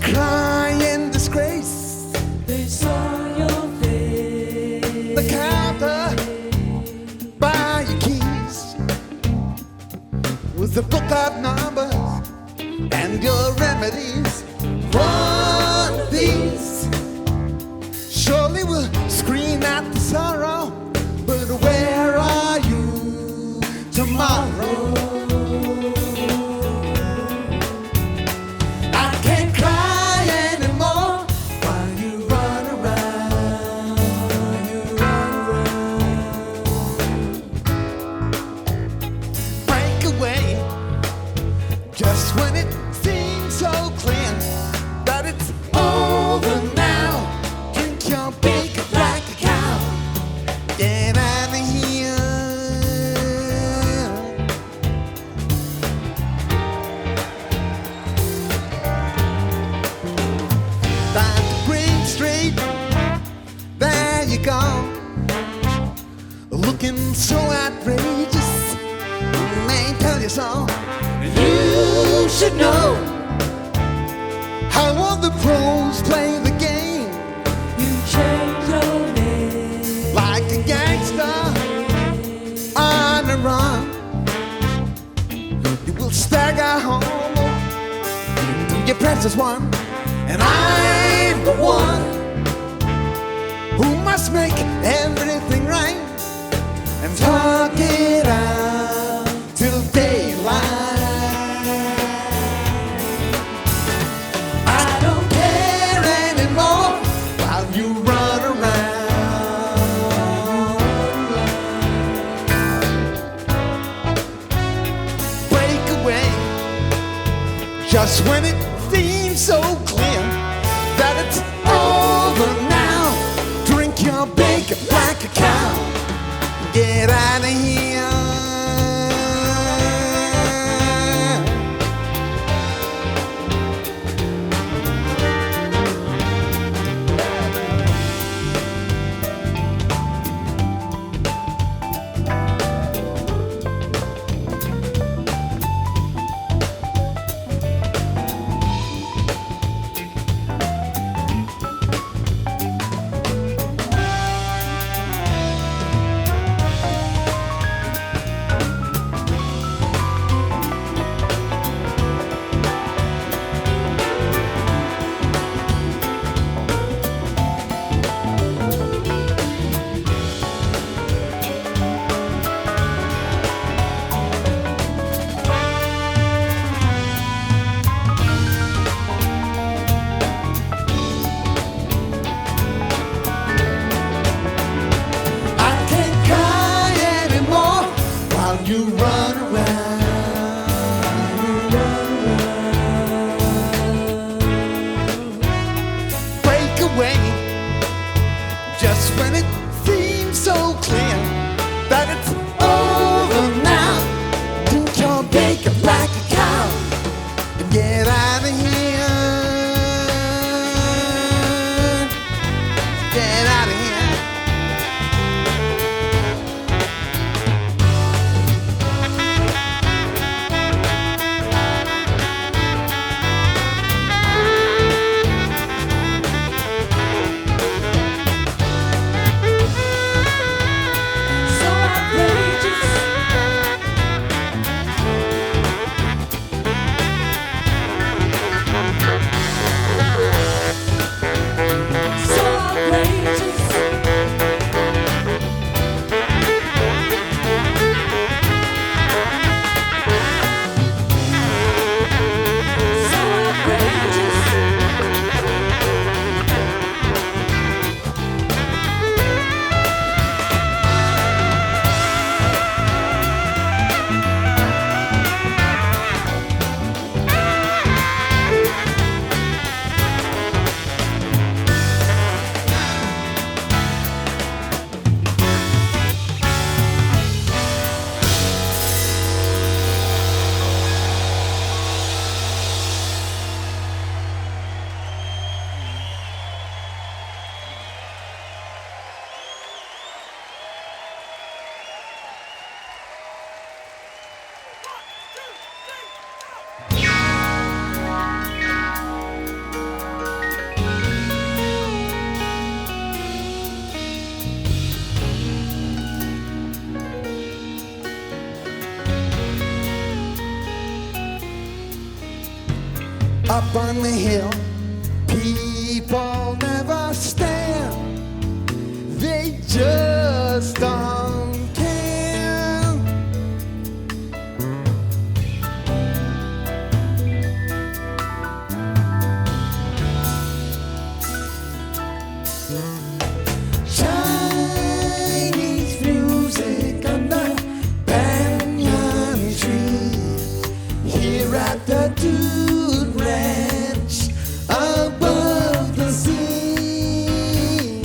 cry in disgrace. They saw your face. The counter by your keys with the book of numbers and your remedies. One of these surely will scream at the sorrow, but where are you tomorrow? I can't cry anymore while you run around, break away just when it seems so clear that it's over now. Drink your big black cow, get out of here. Down to Green Street, there you go, looking so outrageous. May tell you so. You should know how all the pros play the game. You changed your name. Like a gangster on the run, you will stagger home to your precious one. And I'm the one who must make everything right and talk it out till daylight. I don't care anymore while you run around. Break away just when it seems so clear that it's over now. Drink your big black cow, get out of here. Up on the hill, people never stand. They just don't care. Chinese music under banyan trees here at the Dude Ranch above the sea.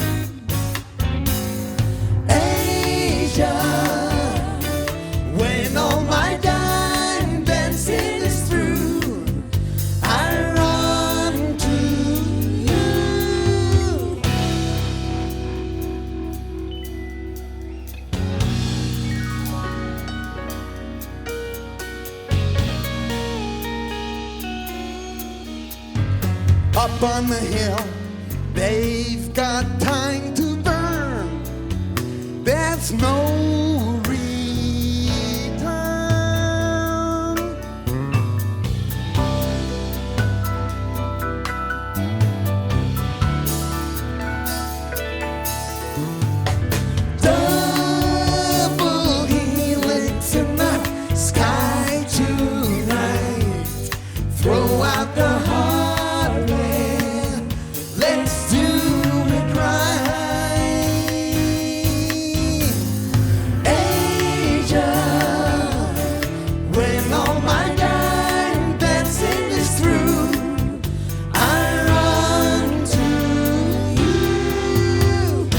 Asia, when all my dime dancing is through, I run to you. Up on the hill, they've got time to burn. There's no return. Double helix in the sky tonight. Throw out the hardware. Let's do it right. Asia, when all my dime dancing is through, I run to you.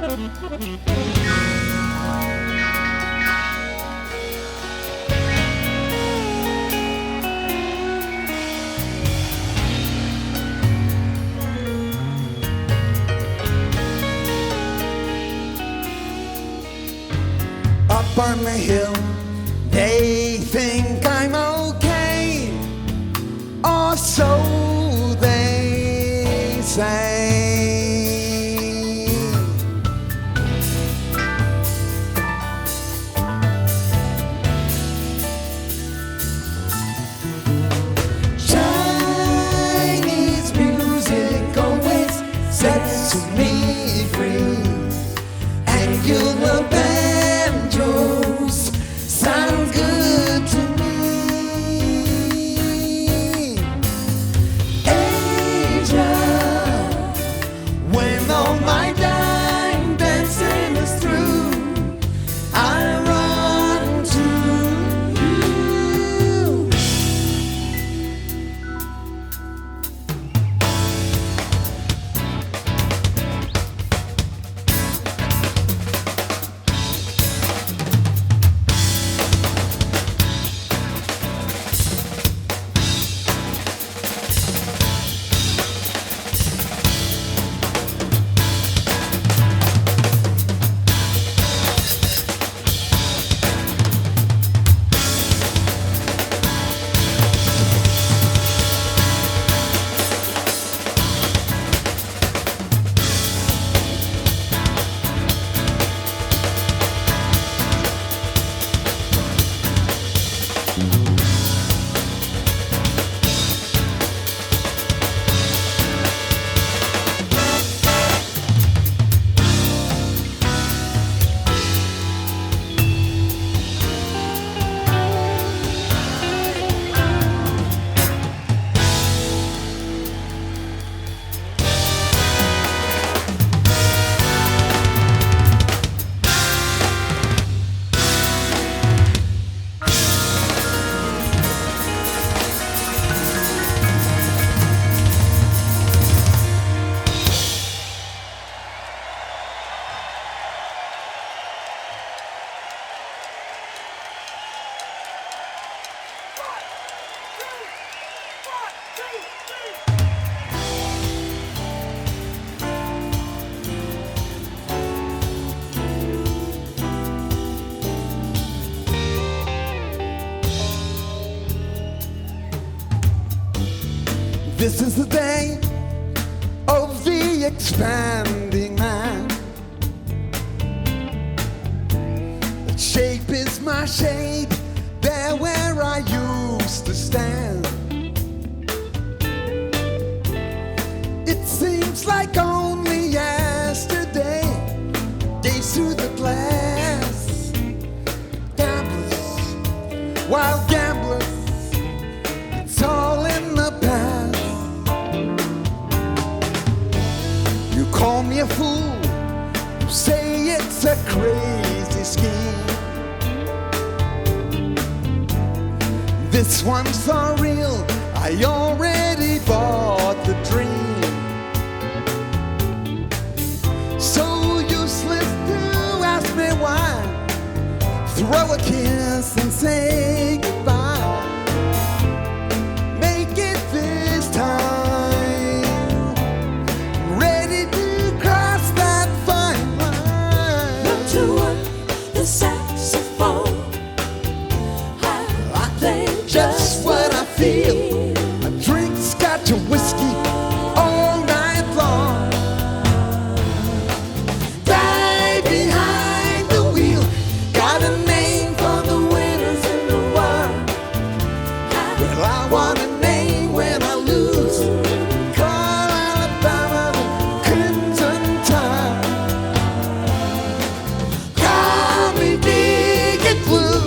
Up on the hill, they think I'm okay, or so they say. Chinese music always sets me free, and you will banjos sound good to me. Asia, when all my dime dancing is through, I run to you. This is the day of the expanding man. The shape is my shade, there where I used to stand. It seems like only yesterday, gaze through the glass. Gamblers, wild gamblers, it's all in the past. You call me a fool, you say it's a crazy scheme. This one's for real, I already bought the dream. So useless to ask me why. Throw a kiss and say goodbye. Make it this time. Ready to cross that fine line. Learn to work the saxophone. I think just what I feel. I drink scotch and whiskey all night long. Die behind the wheel. Got a name for the winners in the world. Well, I want a name when I lose. Call Alabama the Crimson Tide. Call me Deacon Blue.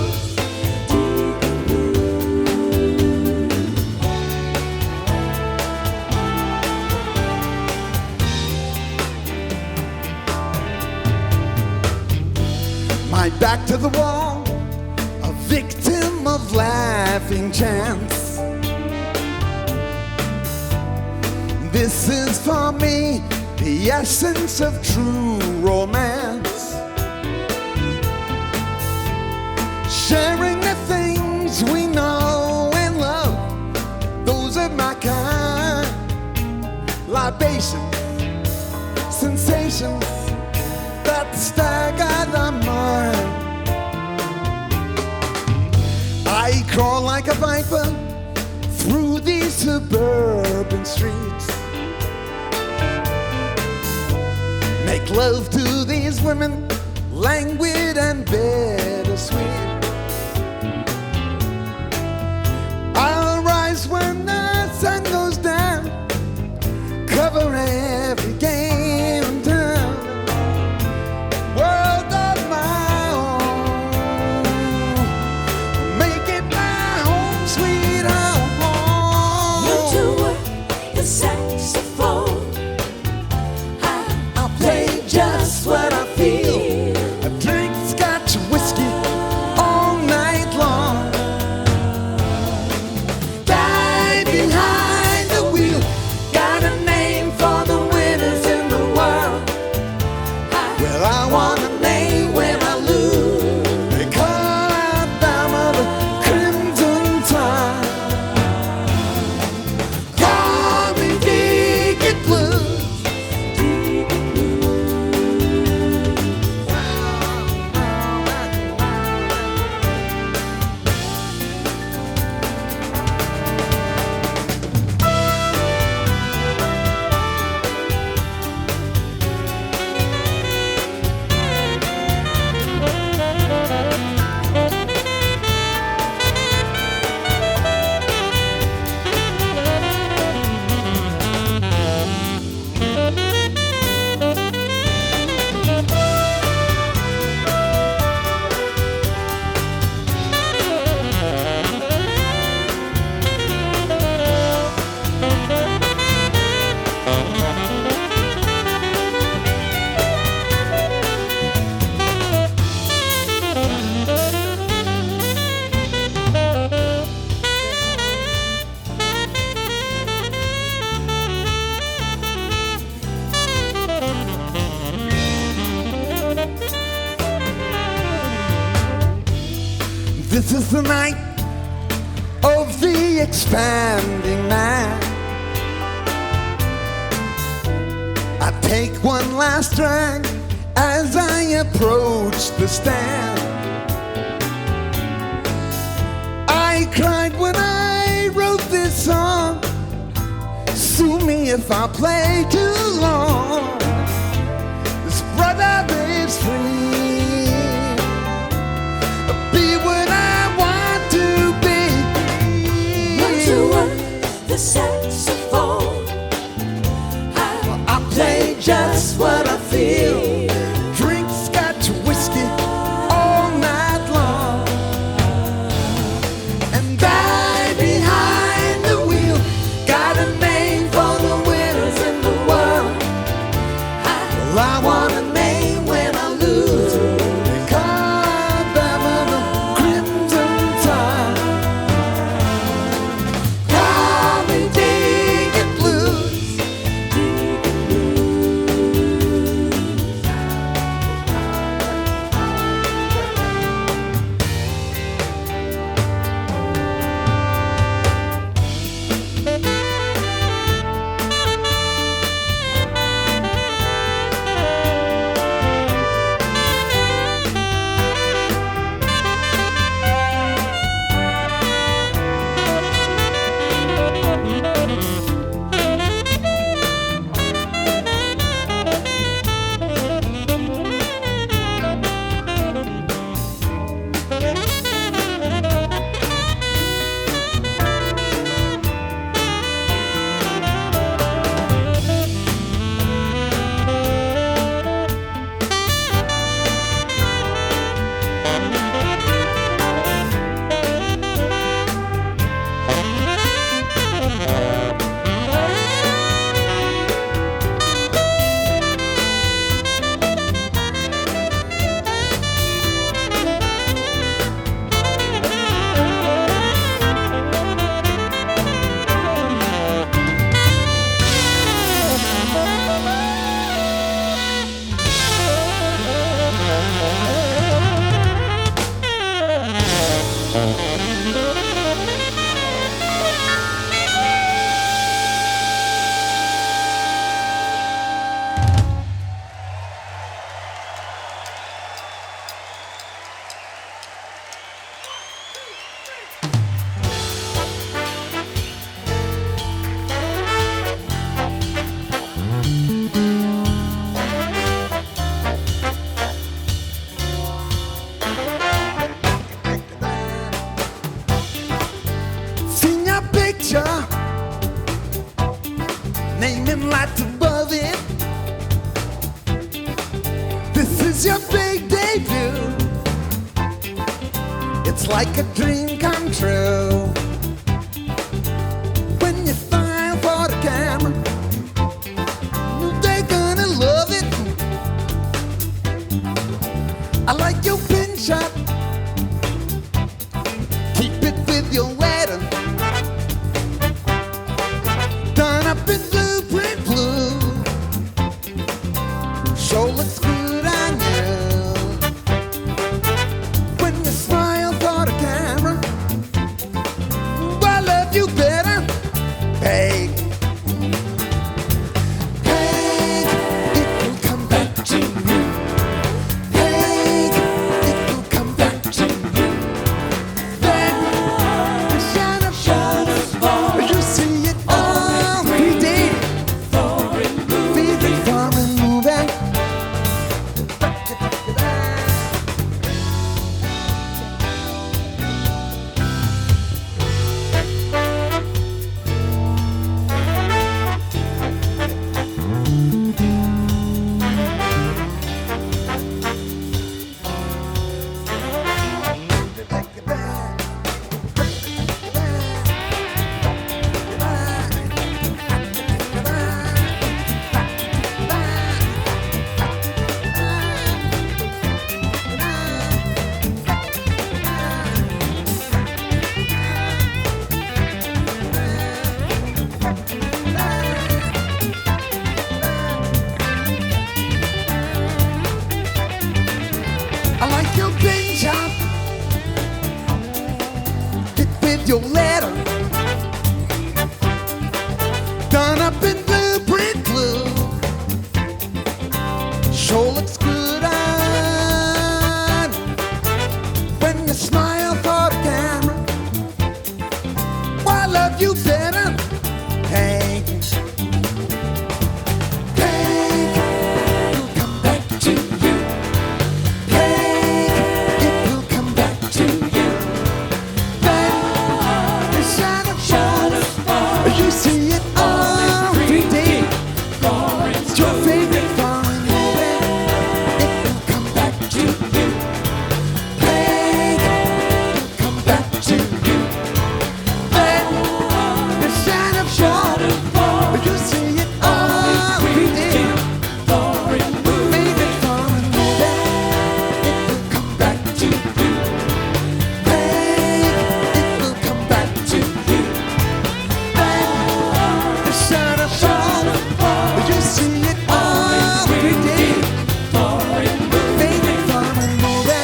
My back to the wall, a victim of laughing chance. This is for me, the essence of true romance. Sharing the things we know and love, those of my kind. Libations, sensations that stagger the mind. I crawl like a viper through these suburban streets. Make love to these women, languid and bittersweet. I'll rise when the sun goes down, cover every game in town. World of my own, make it my home, sweet home. You to work the saxophone. I play just what I feel. I drink scotch whiskey all night long. Guy behind the wheel, got a name for the winners in the world. Well, I I want want a name when I lose. they call out down of the crimson tide. Call me Deacon Blues. This is the night of the expanding night. I take one last drag as I approach the stand. I cried when I wrote this song. Sue me if I play too long. This brother is free. Be what I want to be. You to work the saxophone. I play just what I feel. Drink scotch whiskey all night long. And Guy behind the wheel, got a name for the winners in the world. well, I I want a name when I lose. they call them the crimson tide. Call me Deacon Blues. This is your big debut. It's like a dream come true. When you smile for the camera, they're gonna love it. I like your pin shot. Keep it with your letter. Done up in blueprint blue. Sure looks good on you. When you smile for the camera, I love you better. Hey, hey, it will come back to you. Hey, it will come back to you. Then the shadow falls. You see it all every day. Feeling foreign moving. I like your paint job. Hit with your letter. Done up in blueprint blue. Sure looks good on when you smile for the camera. I love you better. Hey, hey, it'll come back to you. Hey, it will come back to you. Then the shadow falls. You see it all every day. It's your favorite foreign movie. It will come back to you. Hey, it'll come back to you. Then the shadow falls. You see it all every day. Favorite foreign movie. It will come back to you. Hey, it will come back to you. Then the shadow falls. You see it all every day. Favorite foreign movie.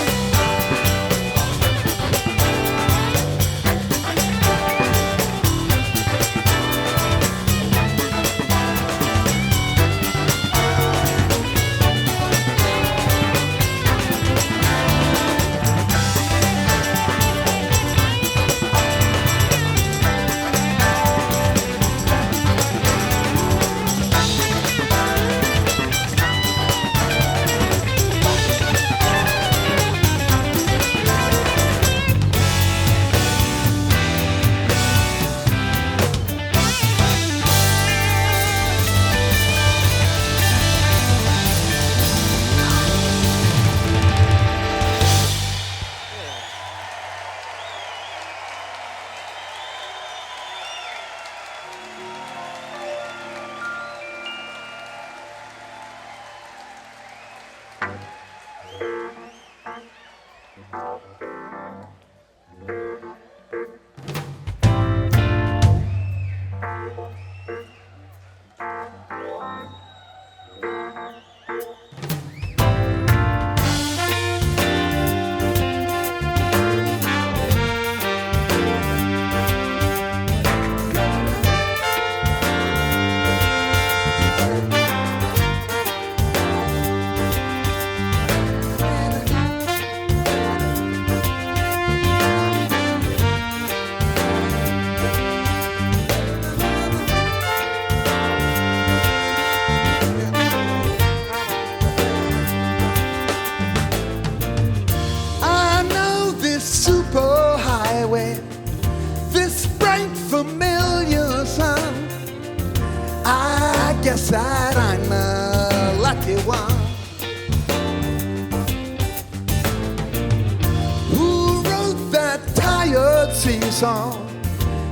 song,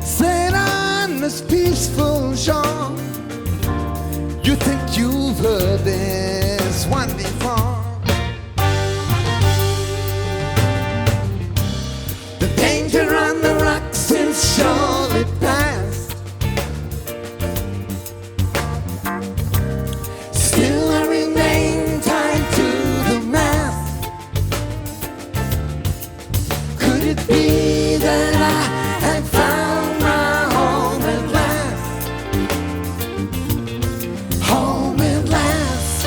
set on this peaceful shore. You think you've heard this one before. The danger on the rocks is surely past. Still I remain tied to the mast. Could it be that I had found my home at last? Home at last.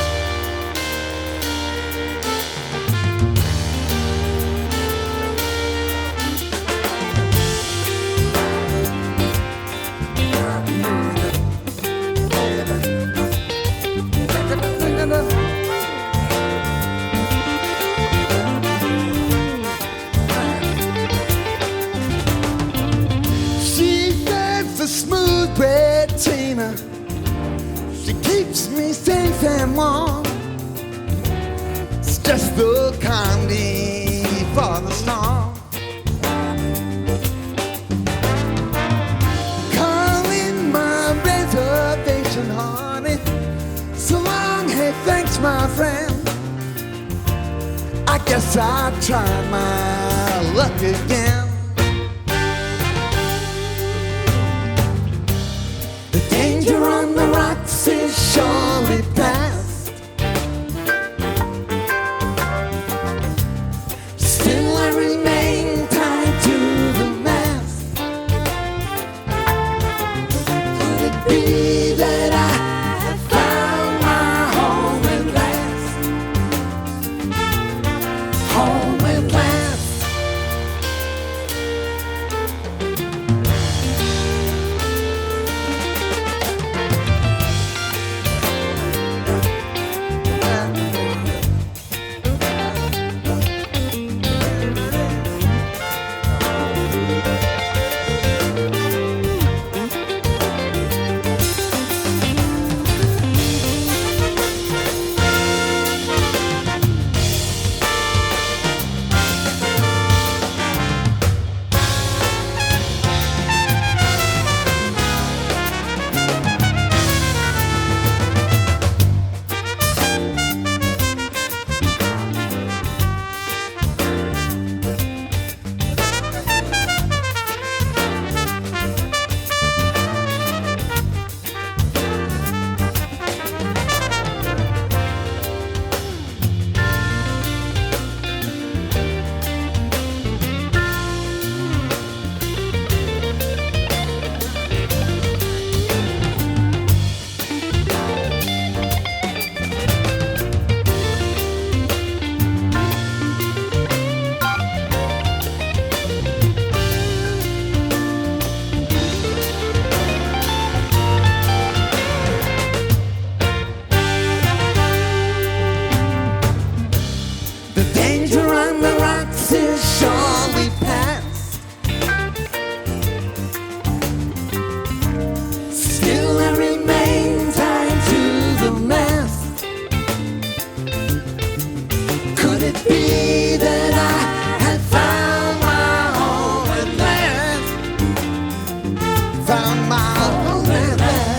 A smooth-bred Tina, she keeps me safe and warm. It's just the candy for the storm. Calling my reservation, honey. So long, hey, thanks, my friend. I guess I'll try my luck again. Danger on the rocks is surely past. Still I remain tied to the mast. Could it be that I have found my home at last? Home at last. The danger on the rocks is surely past. Still I remain tied to the mast. Could it be that I had found my home at last? Found my home at last.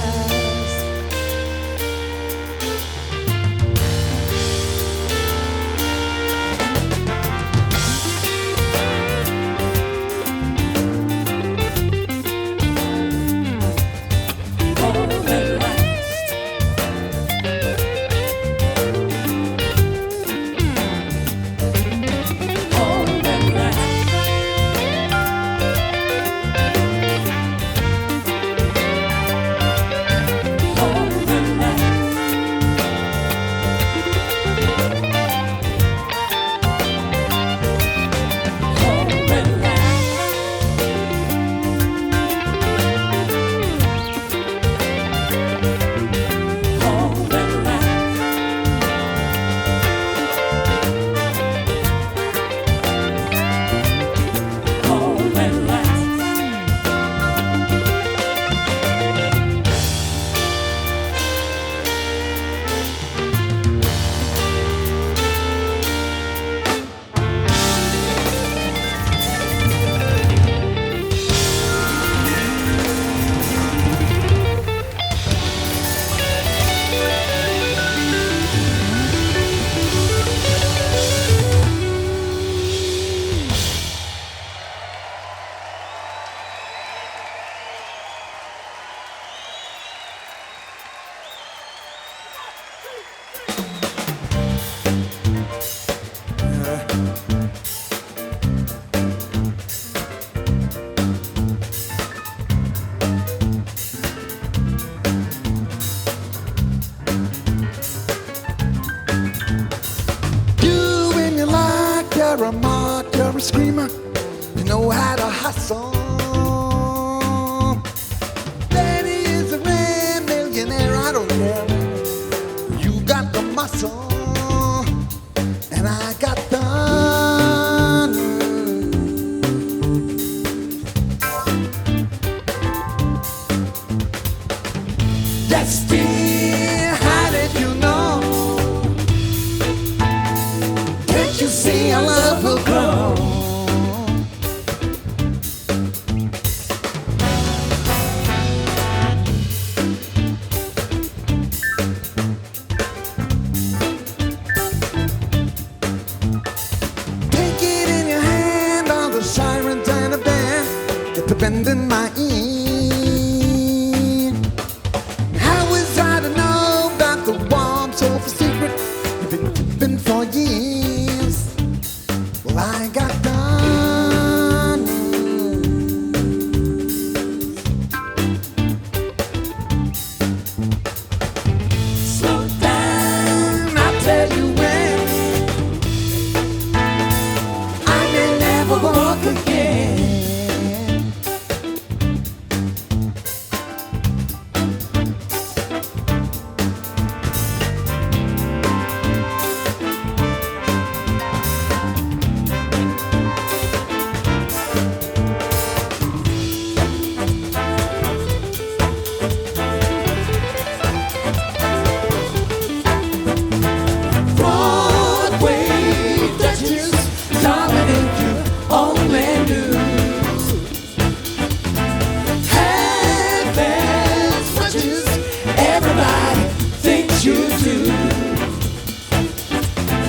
screamer, you know how to hustle. Daddy is a rare millionaire, I don't care. You got the muscle, and I got the Destiny, how did you know? Can't you see our love will grow? Take it in your hand, all the sirens and a band, get the bend in my ear. Secret you've been keeping for years. Well, I got done. Slow down, I'll tell you when. I may never walk again.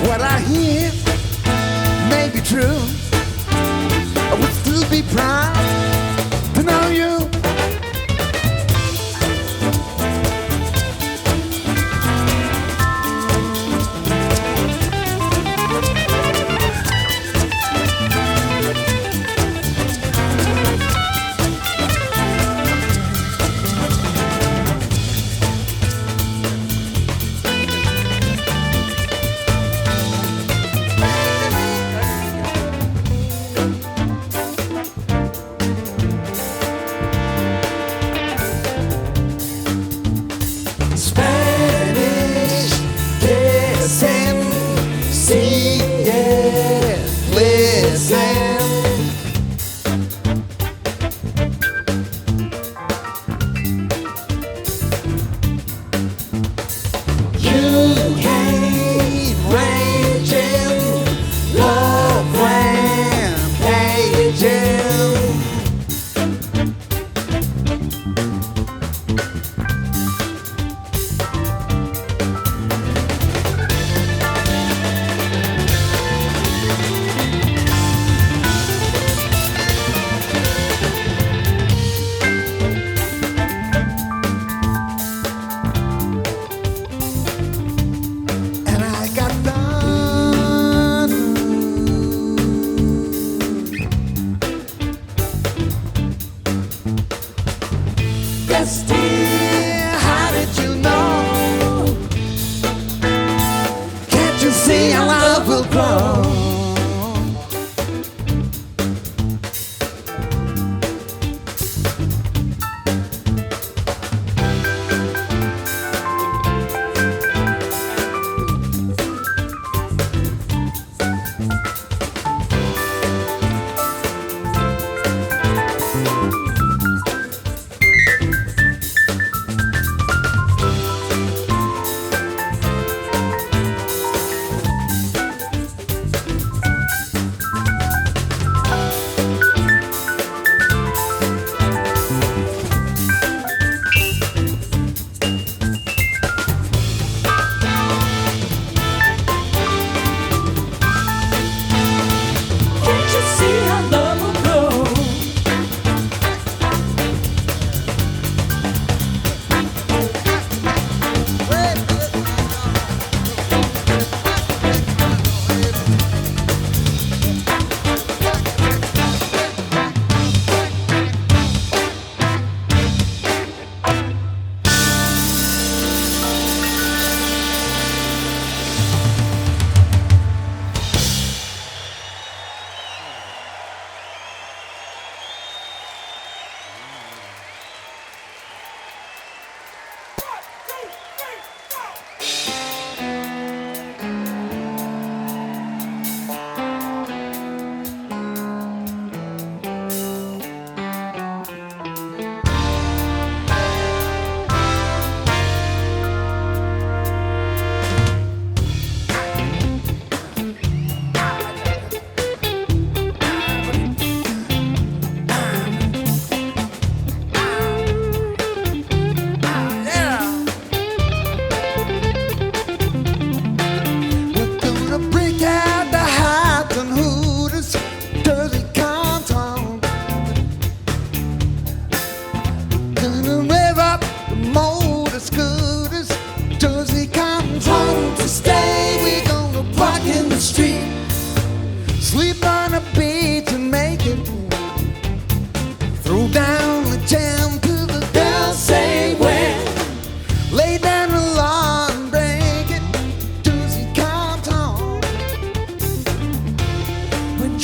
What I hear may be true. I would still be proud to know you.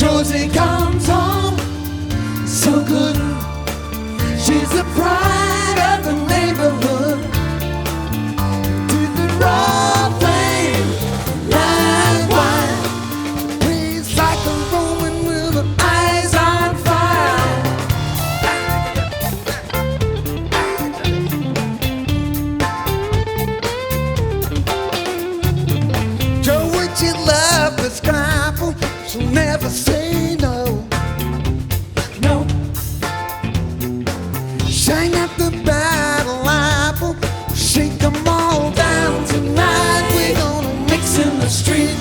Josie comes home, so good. She's the pride of the neighborhood. Did the raw flame, line wide, Breathes like a Roman with her eyes on fire. Joe, would you love the scrapple? She'll never say no. No, Shine at the battle apple, shake them all down tonight. We're gonna mix in the street.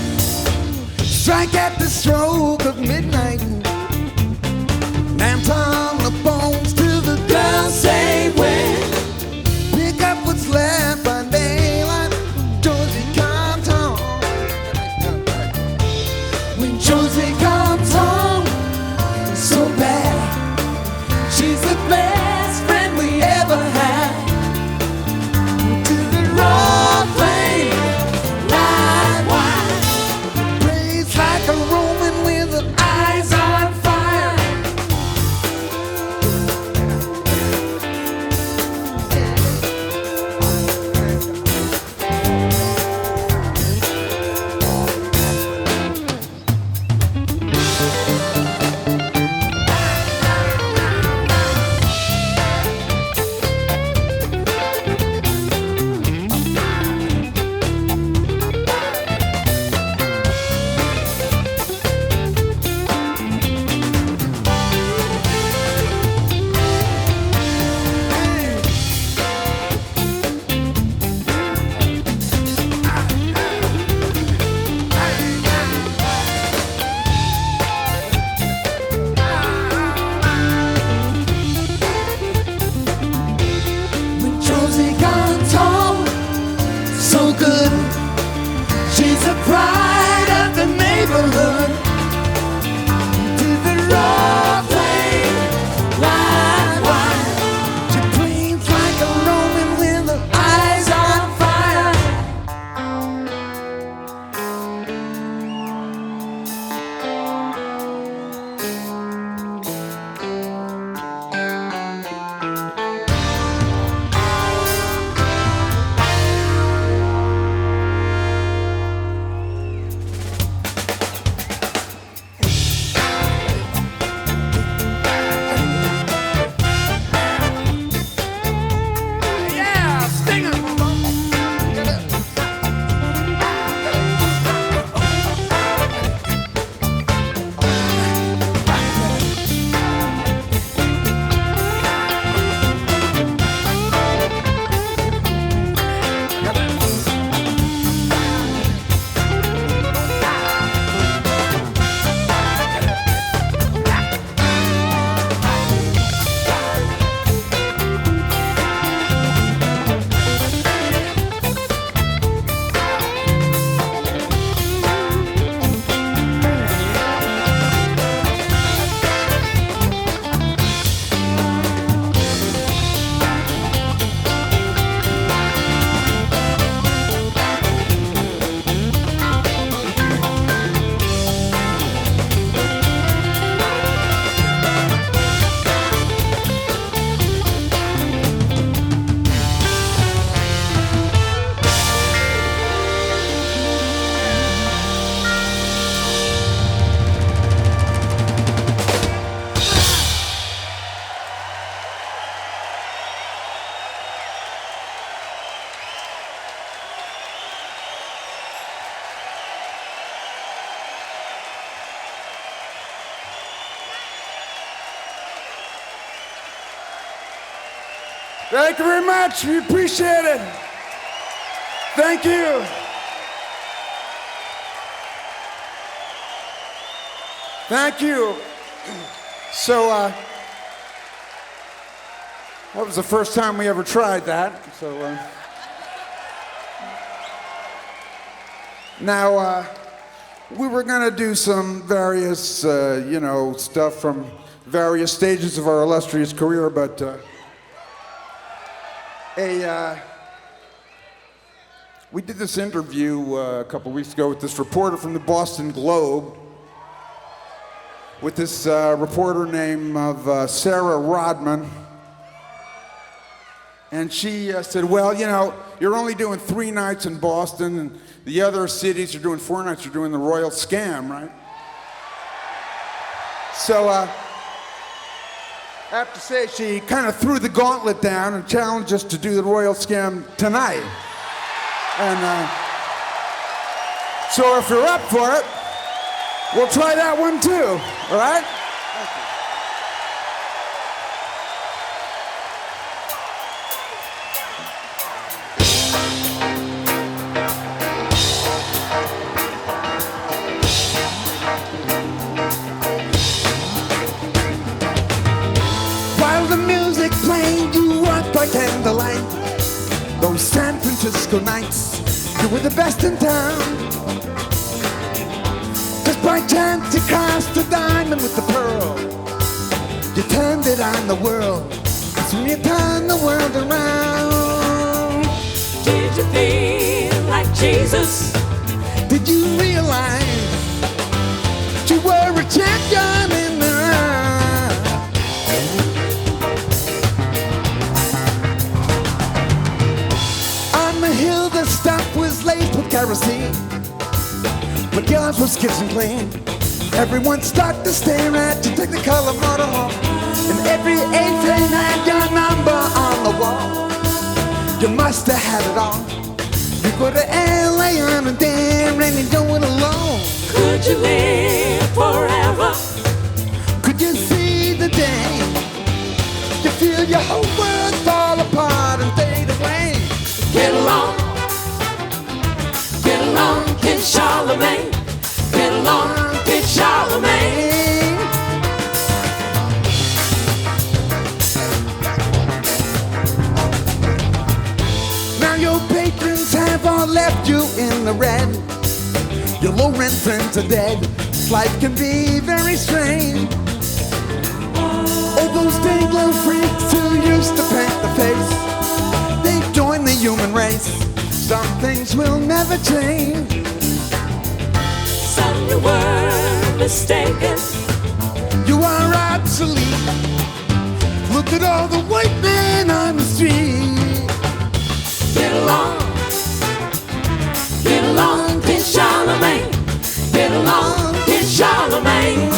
strike at the stroke of midnight. Dance on the bones till the Girls say when pick up what's left by daylight. Josie comes home. When Josie comes home, so bad. She's the best friend we ever had. To the raw flame, line wide, Praise like a Roman with her eyes on fire. When Josie comes home, so good. She's the pride of the neighborhood. To the raw flame, line wide, She bleeds like a Roman with her eyes on fire. Yeah, sting her. Thank you very much. We appreciate it. Thank you. Thank you. So, that was the first time we ever tried that. So, now, we were gonna do some various, stuff from various stages of our illustrious career, but we did this interview a couple weeks ago with this reporter from the Boston Globe. with this reporter named Sarah Rodman. And she said, well, you know, you're only doing 3 nights in Boston, and the other cities are doing 4 nights. You're doing the Royal Scam, right? So I have to say, she kind of threw the gauntlet down and challenged us to do the Royal Scam tonight. And so if you're up for it, we'll try that one too, all right? While the music played, you walked by candlelight. Those San Francisco nights, you were the best in town. Just by chance you crossed the diamond with the pearl. You turned it on the world, that's when you turned the world around. Did you feel like Jesus? Did you realize you were a champion in the round? On the hill the stuff was laced with kerosene, but yours was kitchen clean. Everyone started to stare at you, take the color motorhome, and every A-train had your number on the wall. You must have had it all. You go to LA on a dare and you do it alone. Could you live forever? Could you see the day you feel your whole world fall apart and fade away? Get along, King Charlemagne. Get along, King Charlemagne. Now your patrons have all left you in the red. Your low-rent friends are dead. Life can be very strange. Oh, those day-glow freaks who used to paint the face, they joined the human race. Some things will never change. Son, you were mistaken. You are obsolete. Look at all the white men on the street. Get along, King Charlemagne. Get along, King Charlemagne.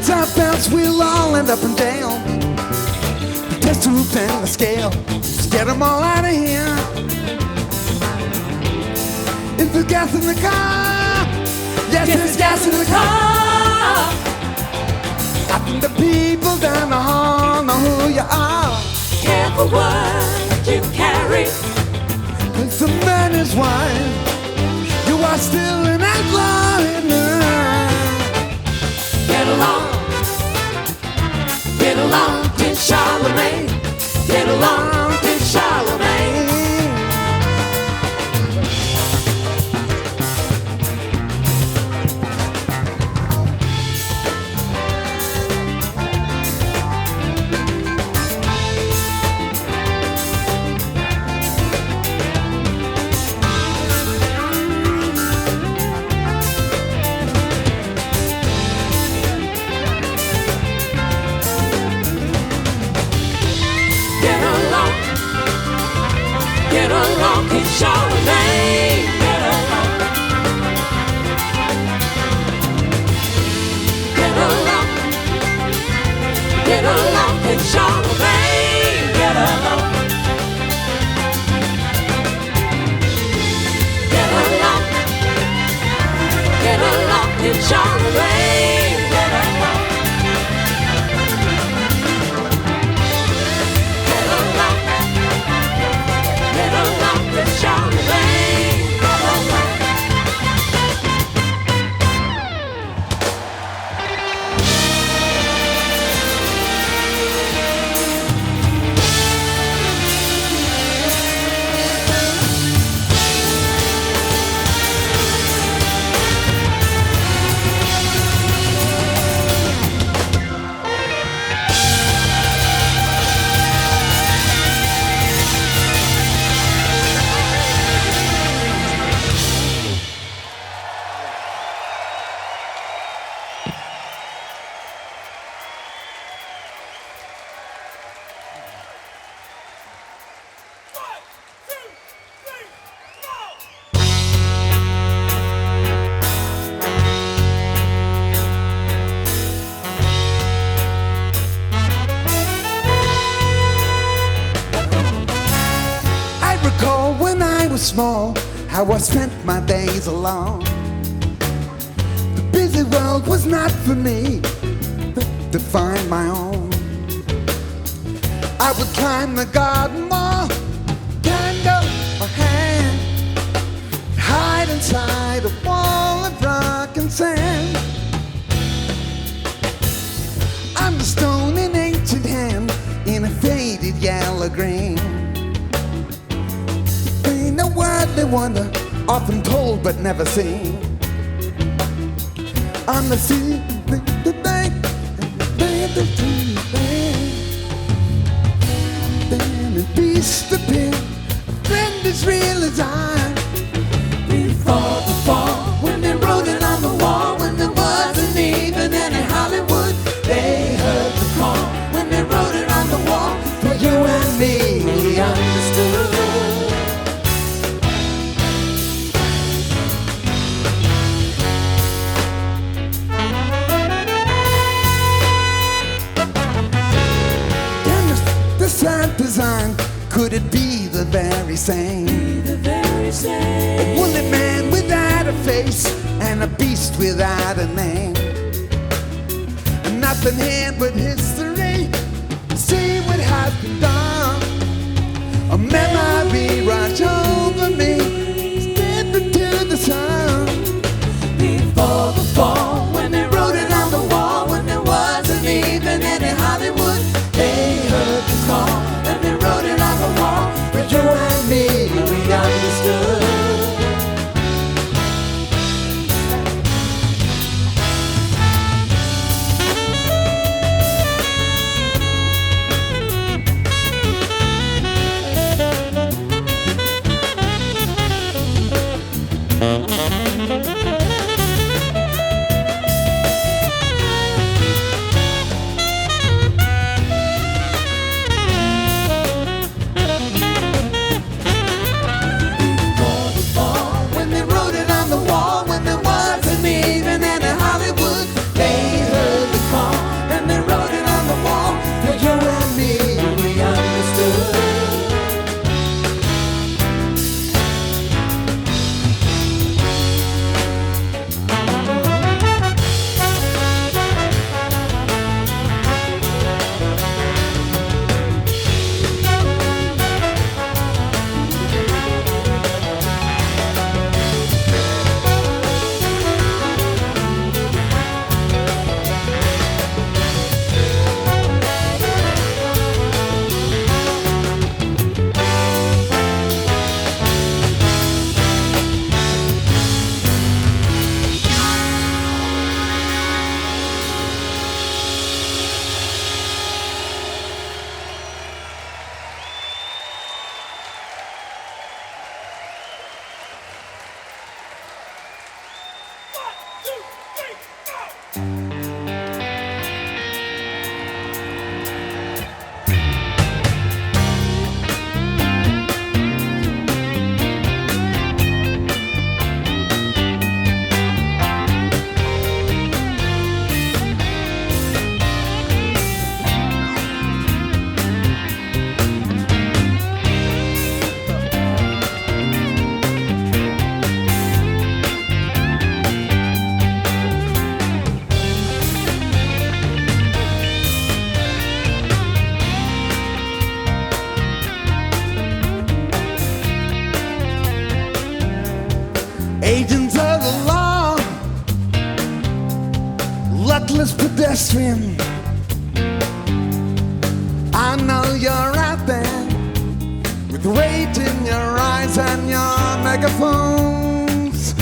Top bounce, we'll all end up in jail. The test tube and the scale, just get them all out of here. Is there gas in the car? Yes, there's gas in the car. I think the people down the hall know who you are. Careful what you carry. 'Cause the man is wine. You are still an outlaw in the night. Get along, King Charlemagne. Get along, King Charlemagne. Get along, small, how I spent my days alone. The busy world was not for me to find my own. I would climb the garden wall, candle a hand, hide inside a wall of rock and sand. I'm the stone in ancient hand in a faded yellow green. Ain't no worldly wonder, often told but never seen. I'm the sea, the bank, the tree, then a beast the pin, a friend as real as I. Before the fall, when they wrote it on the wall, when there wasn't even any Hollywood, they heard the call. When they wrote it on the wall, for you and me, we understood. The sad design, could it be the very same? The very same. A woolly man without a face and a beast without a name. Nothing here but history. See what has been done. A memory rush over me, step into the sun. Before the fall, when they wrote it on the wall, when there wasn't even any Hollywood, they heard the call, and they wrote it on the wall. For you and me, we understood. Agents of the law, luckless pedestrian. I know you're out there with rage in your eyes and your megaphones.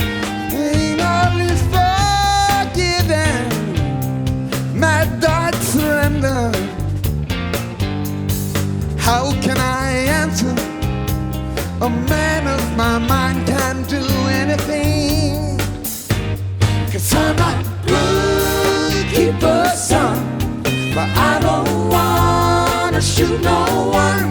Ain't always forgiven, mad dog surrender. How can I answer? A man of my mind can't do anything. 'Cause I'm a good keeper, son, but I don't wanna shoot no one.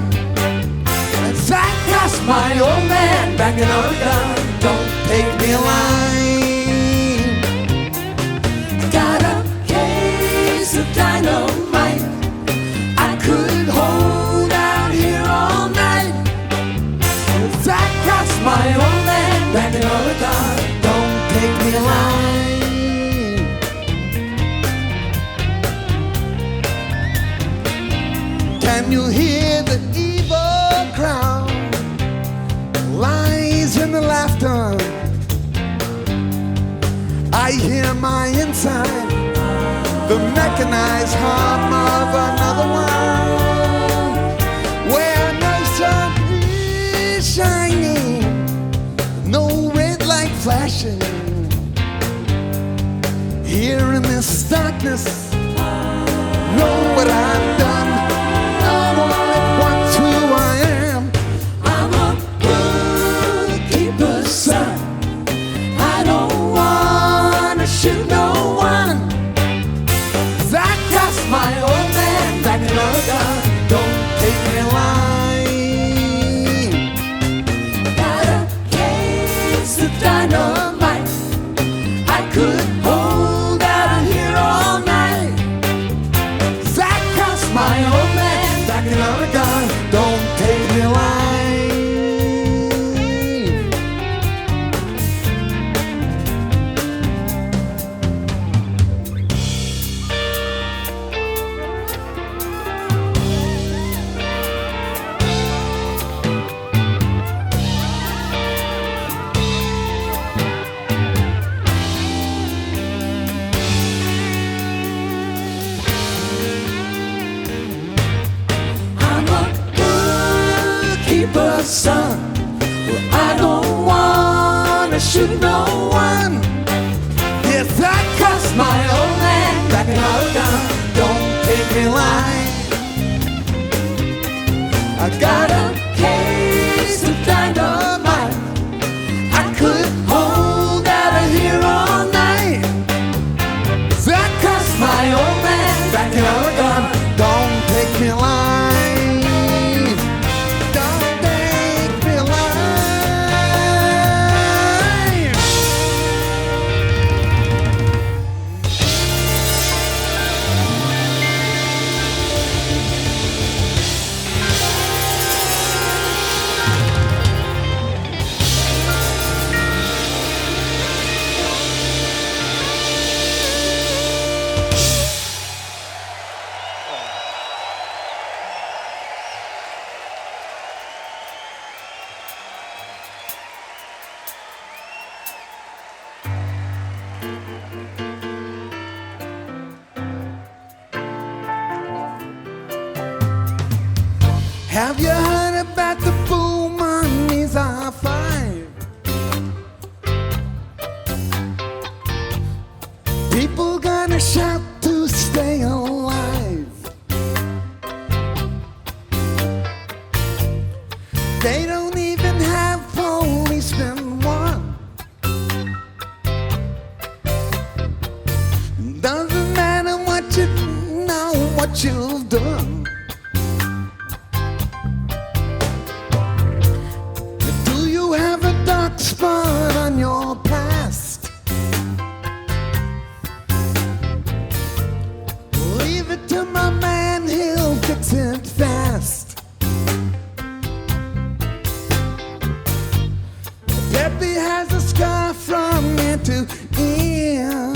And Zach, that's my old man banging on a gun. Don't take me a line. I got a case of dynamite I could hold out here all night. Zach, that's my I hear my inside, the mechanized hum of another world, where no sun is shining, no red light flashing. Here in this darkness, know what I've done, know all at once who I am. I'm a bookkeeper's son. I don't wanna shoot no one. 'Cause I cost my old man back another gun. Don't take me line. Got a case of dynamite. I could hold out of here all night. 'Cause I cost my old man back another gun. Don't take me line. I'm a bookkeeper's son. Well, I don't wanna shoot no one. Yes, I Cost my old man back another gun. Don't take me line. I got a case of dynamite. I could hold out of here all night. I Cost my old man back another gun. don't take me line. Don't take me line. Have you heard about the full monies I find? People gonna shout to stay alive. They don't even have policemen one. Doesn't matter what you know, what you've done. Do you have a dark spot on your past? Leave it to my man, he'll fix it fast. Peppy has a scar from ear to ear.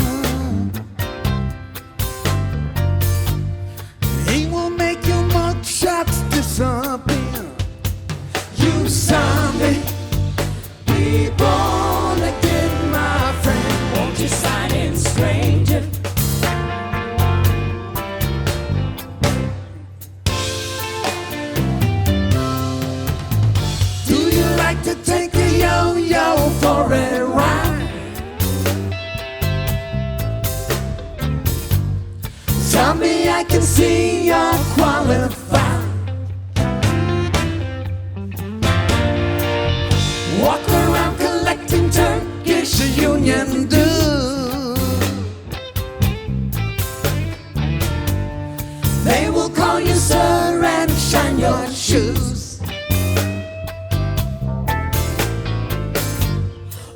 He will make your mug shots disappear. You zombie, be born again, my friend. Won't you sign in, stranger? Do you like to take a yo-yo for a ride? Zombie, I can see you're qualified. Walk around collecting Turkish Union dues. They will call you sir and shine your shoes.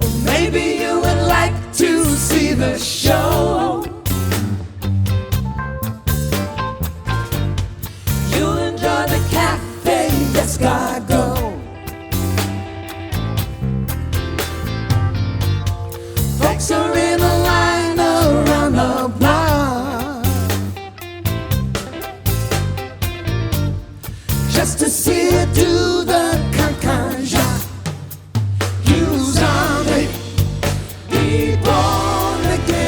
Or maybe you would like to see the show. You'll enjoy the cafe escargot. Folks are in a line around the block just to see you do the cancan. You zombie, be born again.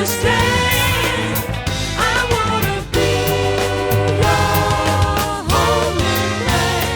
understand. I wanna be your homie man.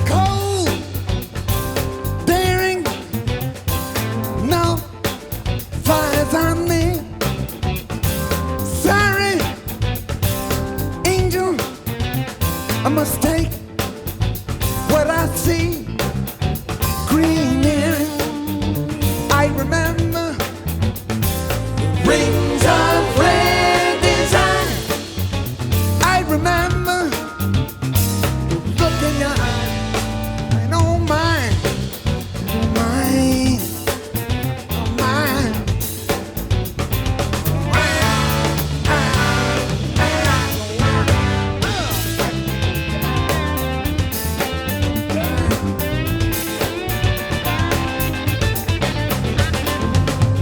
Cold, daring, no fires on me. Sorry, angel, I must take what I see. Green earring, I remember rings of red design. I remember look in your eyes. I don't mind, mine, mine.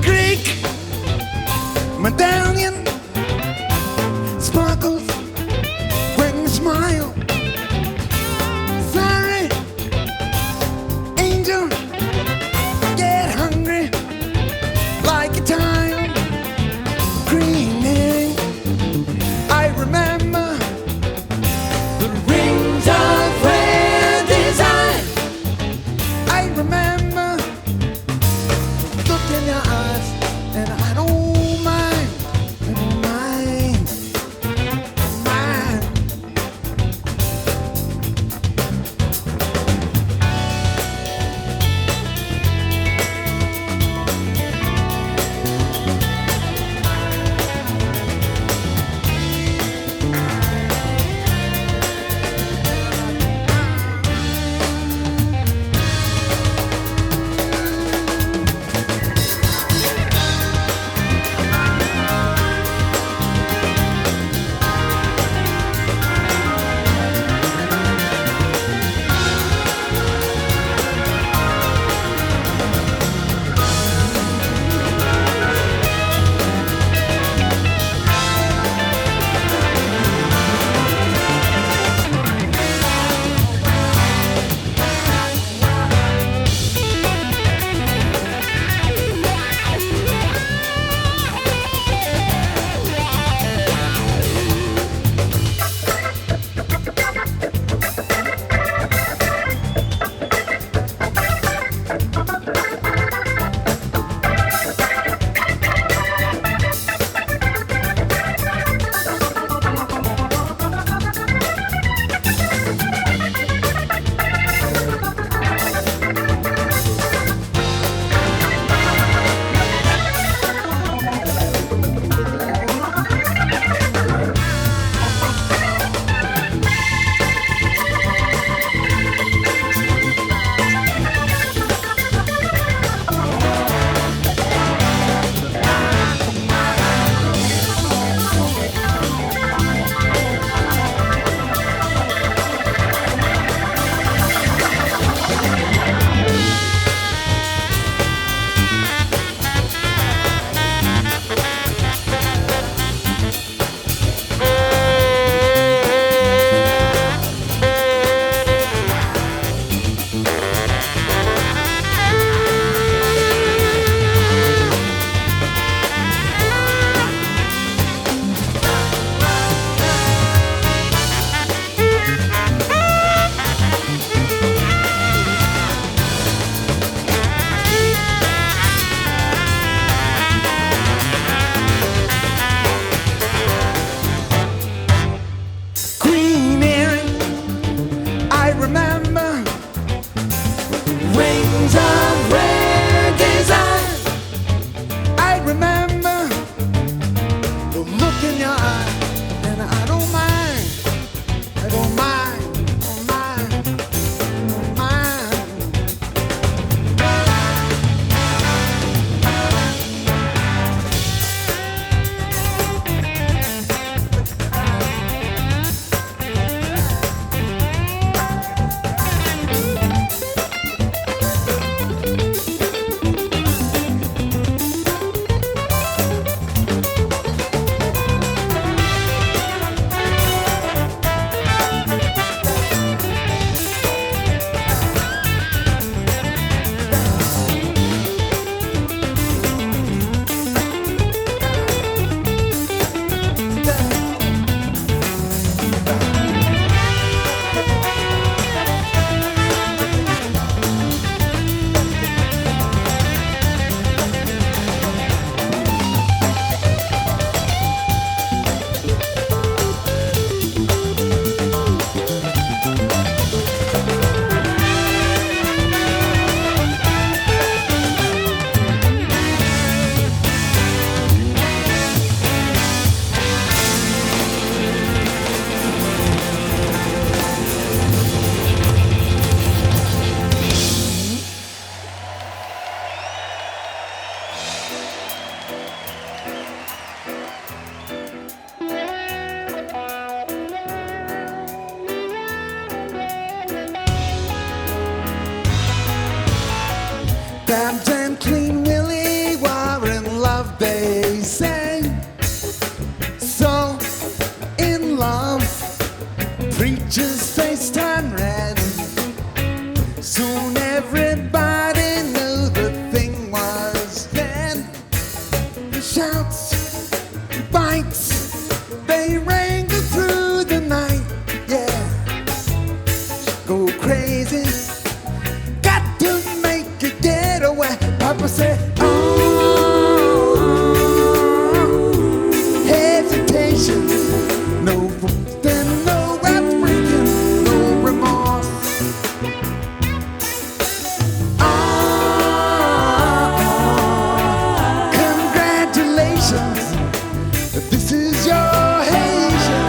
Greek medallion sparkles when you smile. Sorry, angel, get hungry like a time. Green earring, I remember the rings of red design. I remember look in your eyes, and I don't mind, I don't mind, mind. Babs and Clean Willie were in love, they say. So in love, preacher's face turned red. Soon everybody knew the thing was dead. The shouts, bites, they wrangle through the night, yeah. Go crazy, got to make a getaway. Papa said, oh, hesitation, no, then no heartbreaking, no remorse. Congratulations, this is your Haitian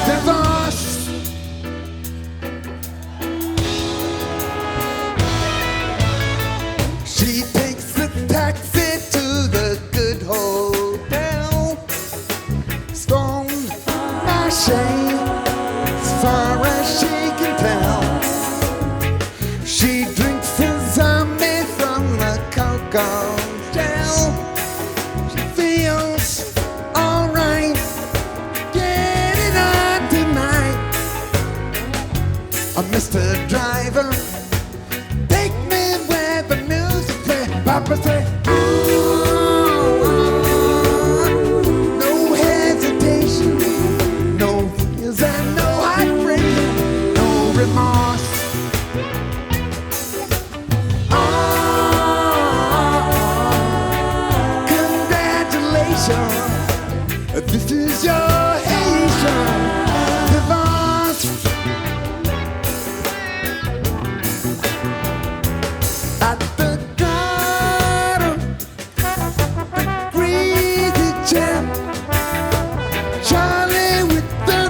divorce. She takes the taxi to the good hotel, Stone Marche, as far as she can tell. She drinks a zombie from the cocoa gel. She feels alright, getting on tonight. Mr. Driver, take me where the music plays. Papa say, no hesitation, no fears and no heartbreaking, no remorse. Congratulations, this is your Haitian divorce. At the garden, the greasy chair, Charlie with the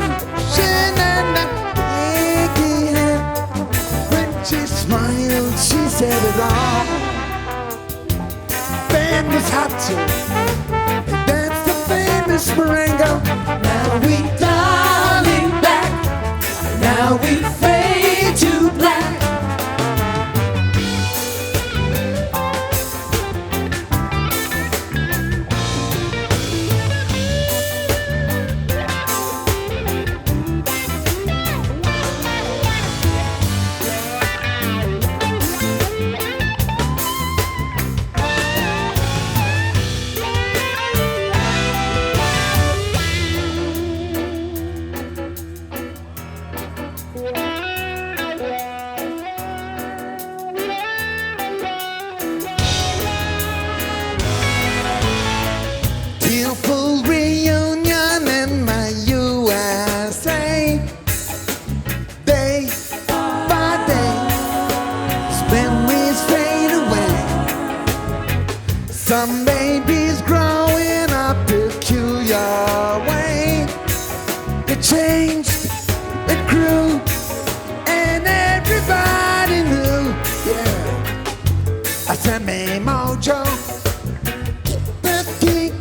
chin and the biggie hair. When she smiled, she said it all. Band was hot too. They danced the famous merengue. Now we darling back. Now we fade to black. Tearful reunion in my USA. Day by day, memories fade away. Some babies growing up peculiar way. It changed, it grew, and everybody knew. Yeah, I sent me mojo.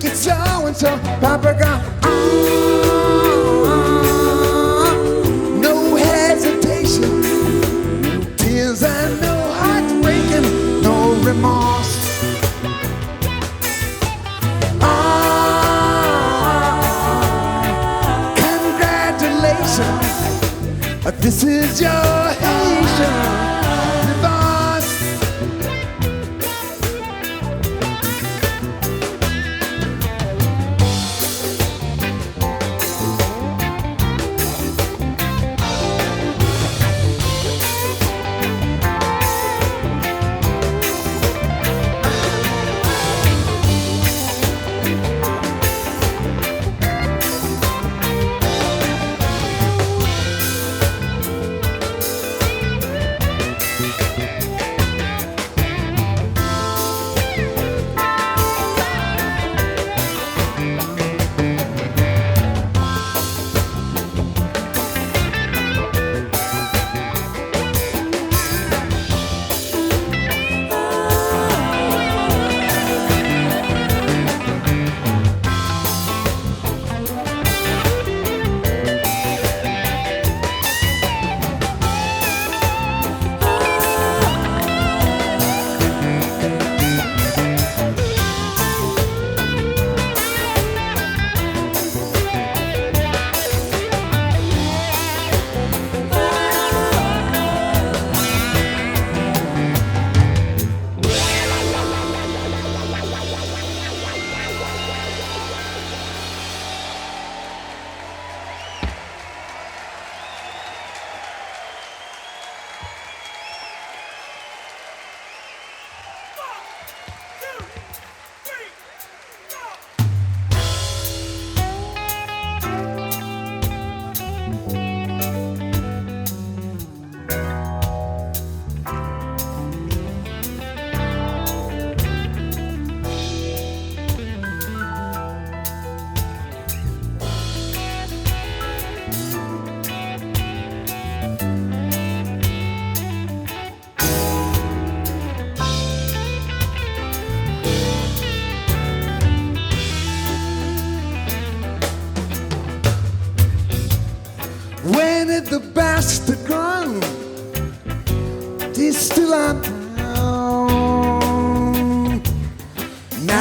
It's so and so, Papa gone. No hesitation, tears and no heartbreaking, no remorse. Congratulations, this is your Haitian divorce.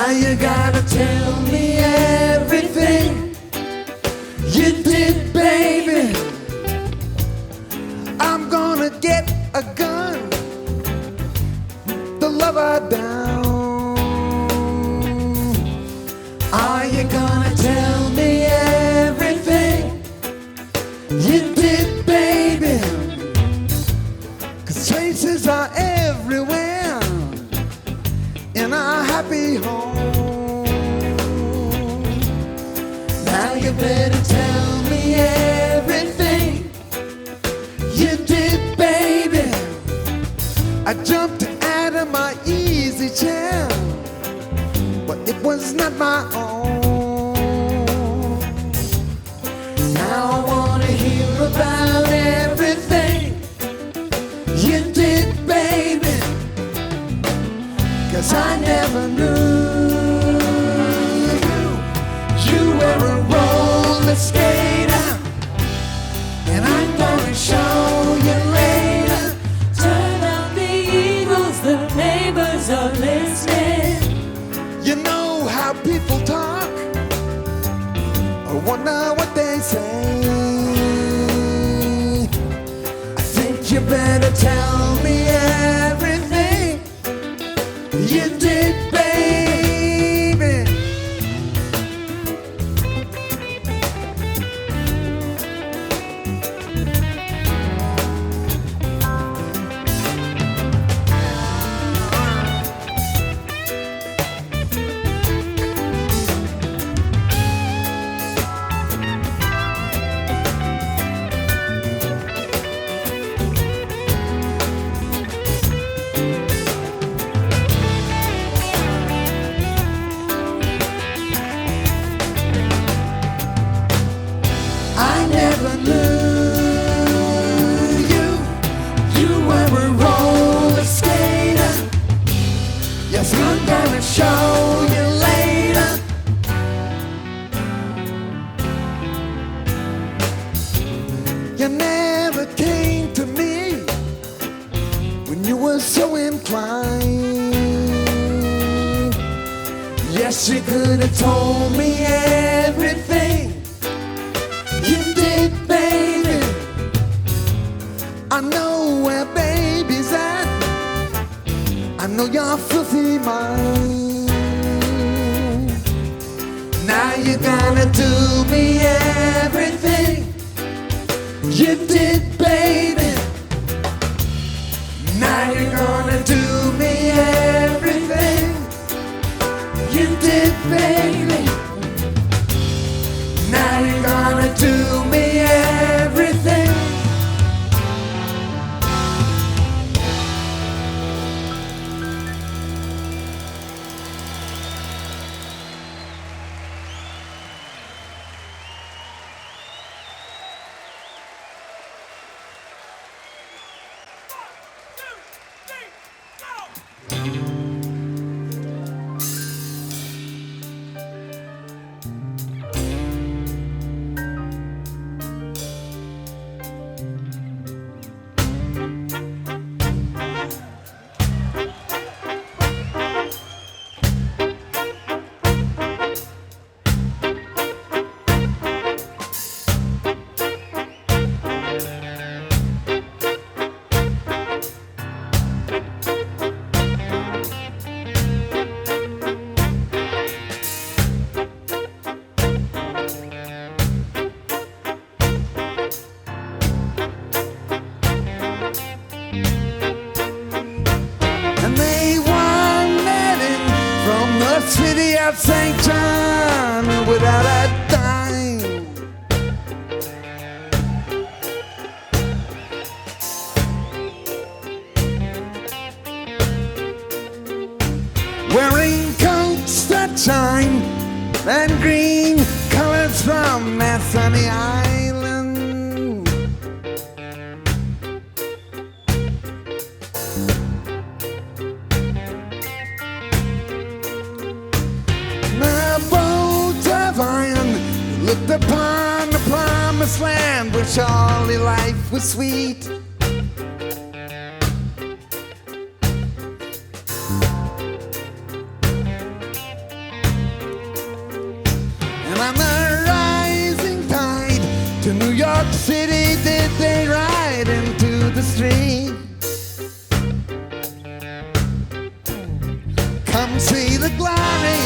Now you gotta tell me everything you did, baby. I'm gonna get a gun to love her down. Are you gonna tell me everything you did, baby? 'Cause traces are everywhere in our happy home. Now you better tell me everything you did, baby. I jumped out of my easy chair, but it was not my own. Now I wanna hear about everything you did, baby. 'Cause I never knew You were a roller skater, and I'm gonna show you later. turn out the eagles, the neighbors are listening. You know how people talk, I wonder what they say. I think you better tell me everything you did, baby. I never knew You were a roller skater. yes, I'm gonna show you later. You never came to me when you were so inclined. Yes, you could have told me everything you did, baby. I know where baby's at. I know your filthy mind. Now you gotta do me everything you did, baby. Now you're gonna do me everything you did, baby. Now you're gonna do me everything. And they wandered in from the city of St. John without a dime. Wearing coats that shine and green colors from that sunny island. The boat of iron looked upon the promised land where surely life was sweet. Come see the glory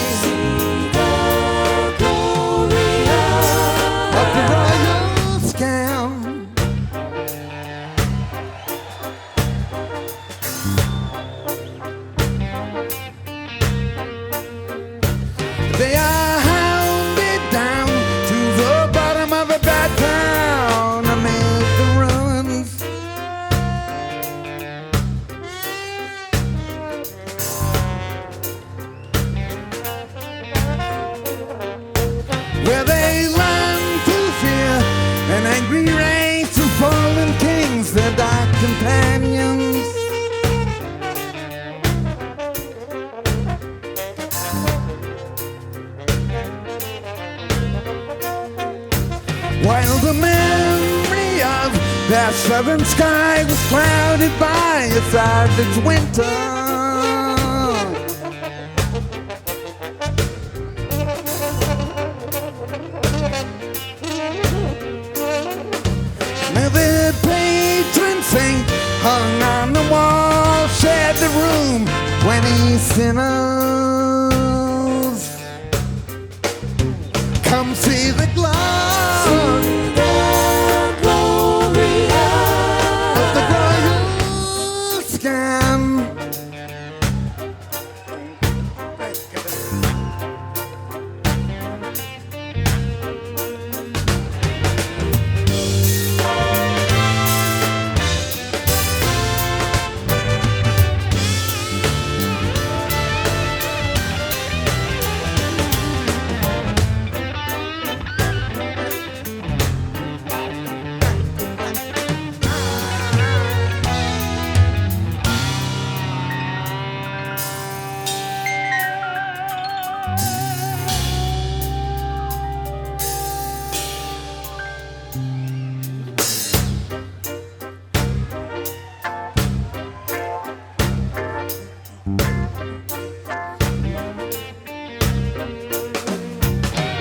of the royal scam. They are hounded down to the bottom of a bad town amid the ruins. Where they learn to fear an angry race of fallen kings, their dark companions. While the memory of their southern sky was clouded by a savage winter. Now their patron saint hung on the wall, shared the room, 20 sinners. Come see the glory of the royal scam.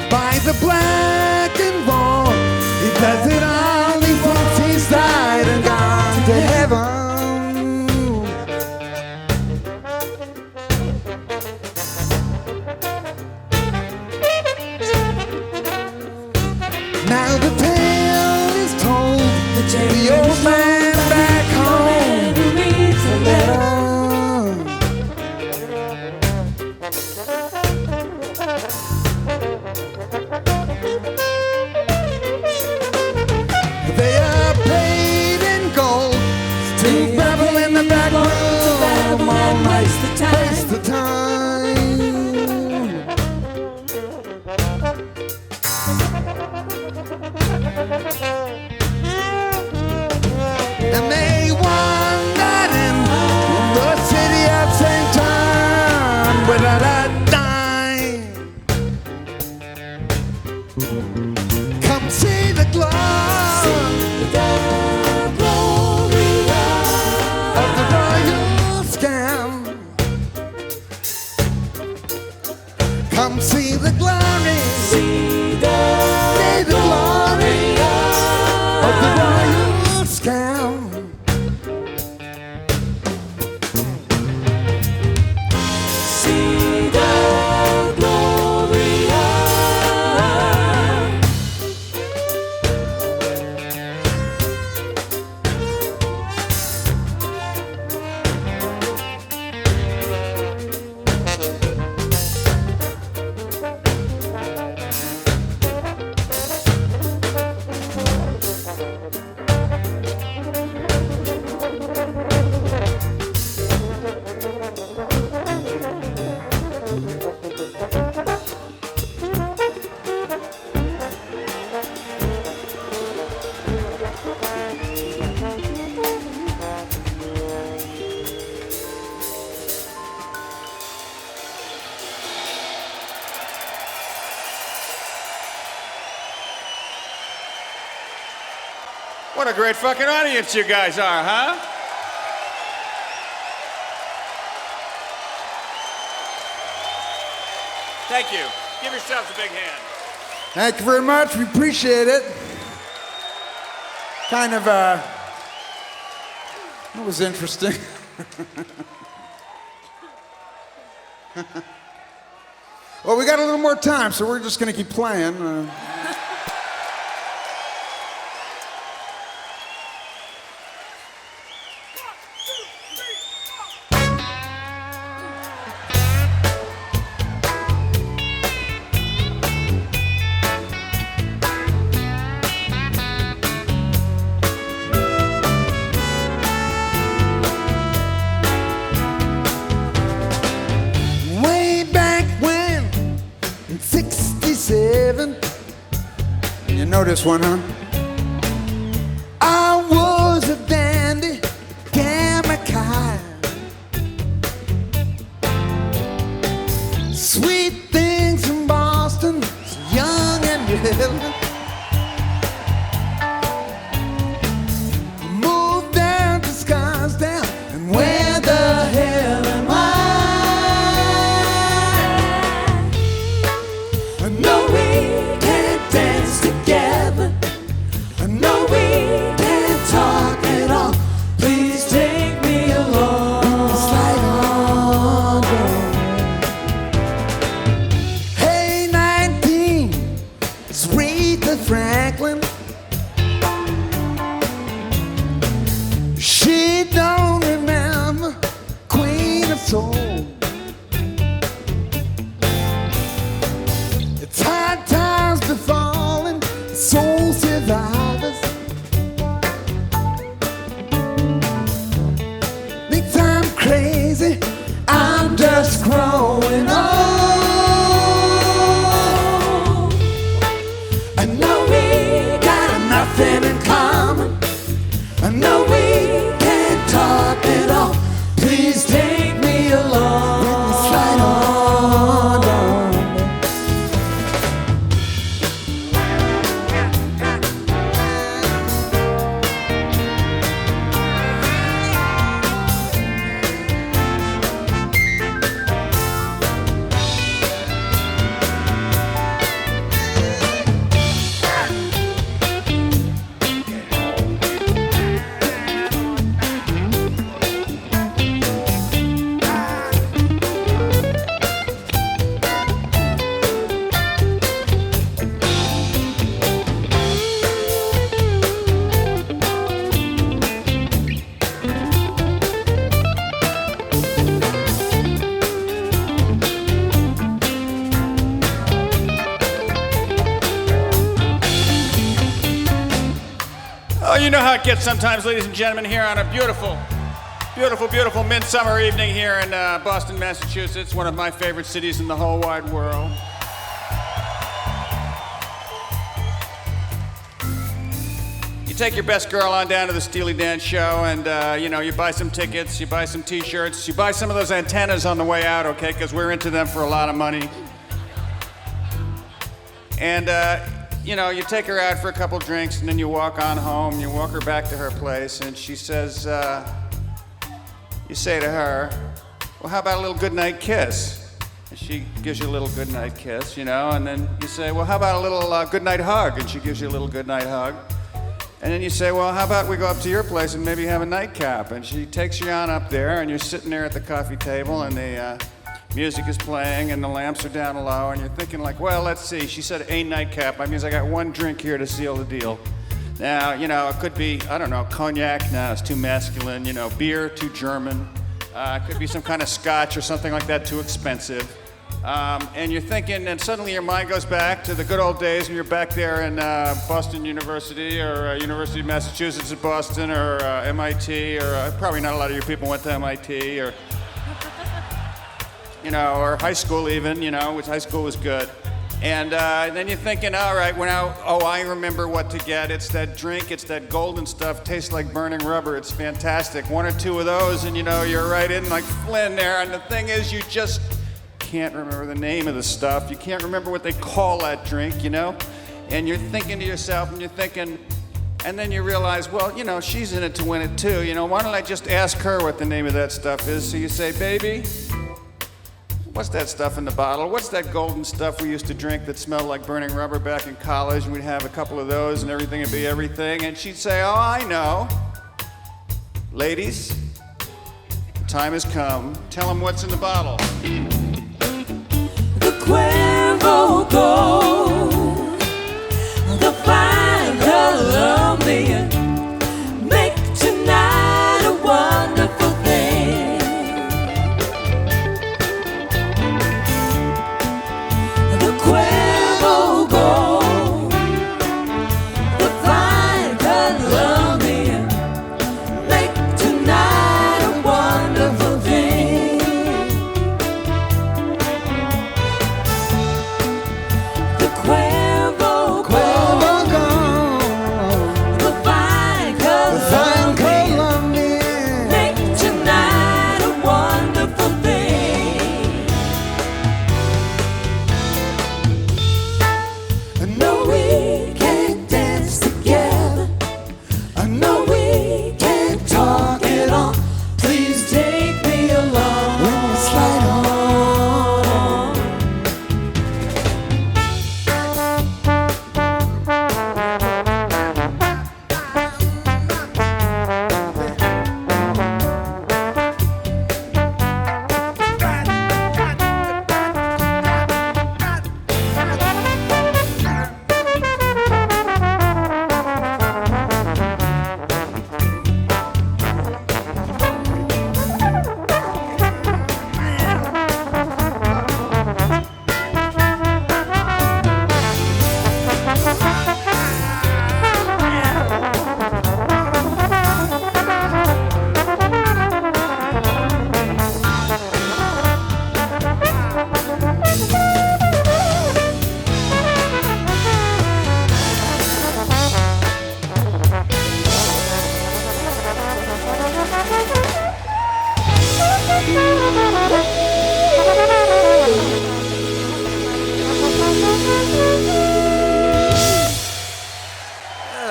By the blackened wall, he does it all. He thinks he's died and gone to heaven. Now the tale is told, the old man back home reads a letter. They are paid in gold to revel in the back room all night, waste the time. And they wandered in the city of St. John without a dime. Come see the glory of the royal scam. Come see the glory, see the glory of the royal scam. See the glory What a great fucking audience you guys are, huh? Thank you. Give yourselves a big hand. Thank you very much. We appreciate it. Kind of, it was interesting. Well, we got a little more time, so we're just going to keep playing. Way back when, in '67, you know this one, huh? I was a dandy, kamikaze. Sweet things from Boston, so young and beautiful. Moved down to Scarsdale, and where the hell am I? No, we can't dance together. No, we can't talk at all. Please take me along. Slide on down. Hey, 19, it's Aretha Franklin. She don't remember Queen of Soul. It's hard times befalling soul survivors. Thinks I'm crazy, I'm just growing old. I know we got nothing in common. I know we can't talk at all. Please take me along. Slide on down. Oh, you know how it gets sometimes, ladies and gentlemen, here on a beautiful, beautiful, beautiful midsummer evening here in Boston, Massachusetts, one of my favorite cities in the whole wide world. You take your best girl on down to the Steely Dan show and, you buy some tickets, you buy some t-shirts, you buy some of those antennas on the way out, okay, because we're into them for a lot of money. And, you take her out for a couple drinks and then you walk on home, you walk her back to her place and she says, you say to her, well, how about a little goodnight kiss? And she gives you a little goodnight kiss, and then you say, well, how about a little goodnight hug? And she gives you a little goodnight hug. And then you say, well, how about we go up to your place and maybe have a nightcap? And she takes you on up there and you're sitting there at the coffee table and the music is playing and the lamps are down low and you're thinking like, well, let's see. She said a nightcap. That means I got one drink here to seal the deal. Now, it could be, I don't know, cognac. No, it's too masculine. Beer, too German. It could be some kind of scotch or something like that, too expensive. And you're thinking, and suddenly your mind goes back to the good old days when you're back there in Boston University or University of Massachusetts at Boston or MIT or probably not a lot of your people went to MIT or or high school even, which high school was good. And then you're thinking, all right, well now, I remember what to get. It's that drink, it's that golden stuff, tastes like burning rubber. It's fantastic. One or two of those and you're right in like Flynn there. And the thing is, you just can't remember the name of the stuff. You can't remember what they call that drink, And you're thinking to yourself and you're thinking, and then you realize, well, she's in it to win it too. Why don't I just ask her what the name of that stuff is? So you say, baby, what's that stuff in the bottle? What's that golden stuff we used to drink that smelled like burning rubber back in college? And we'd have a couple of those and everything would be everything. And she'd say, oh, I know. Ladies, the time has come. Tell them what's in the bottle. Cuervo Gold, the fine Colombian, make tonight a wonderful thing. The Cuervo Gold, the fine Colombian, make tonight a wonderful thing. The Cuervo Gold, the fine Colombian, make tonight a wonderful thing. No, we can't dance together. No, we can't talk at all. Please take me along. When we slide on.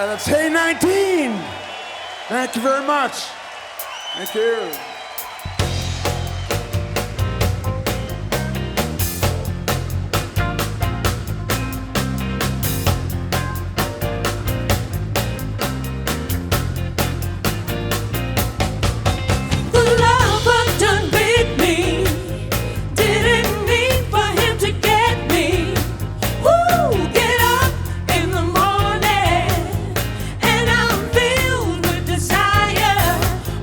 That's Hey 19. Thank you very much. Thank you. The lover done beat me. Didn't mean for him to get me. Woo! Get up in the morning and I'm filled with desire.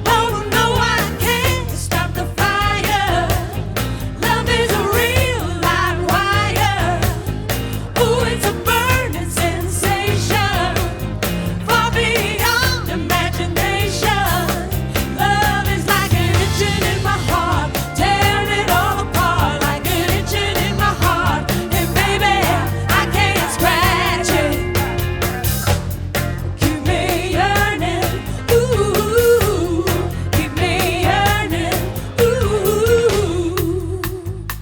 Oh no, I can't stop the fire. Love is a real live wire. Ooh, it's a burning sensation, far beyond imagination. Love is like an itching in my heart, tearing it all apart like an itching in my heart. And baby, I can't scratch it. Keep me yearning, ooh. Keep me yearning, ooh.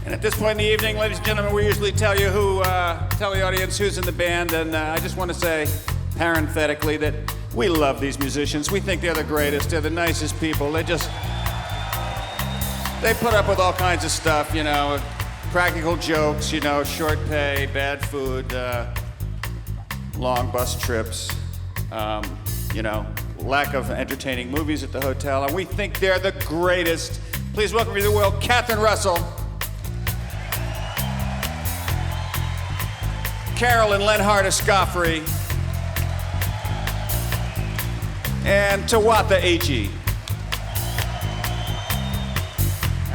And at this point in the evening, ladies and gentlemen, we usually tell the audience who's in the band, and I just want to say, parenthetically, that we love these musicians. We think they're the greatest. They're the nicest people. They put up with all kinds of stuff, you know, practical jokes, you know, short pay, bad food, long bus trips, you know, lack of entertaining movies at the hotel, and we think they're the greatest. Please welcome to the world, Catherine Russell, Carolyn Lenhart Escoffrey, and Tawatha Agee.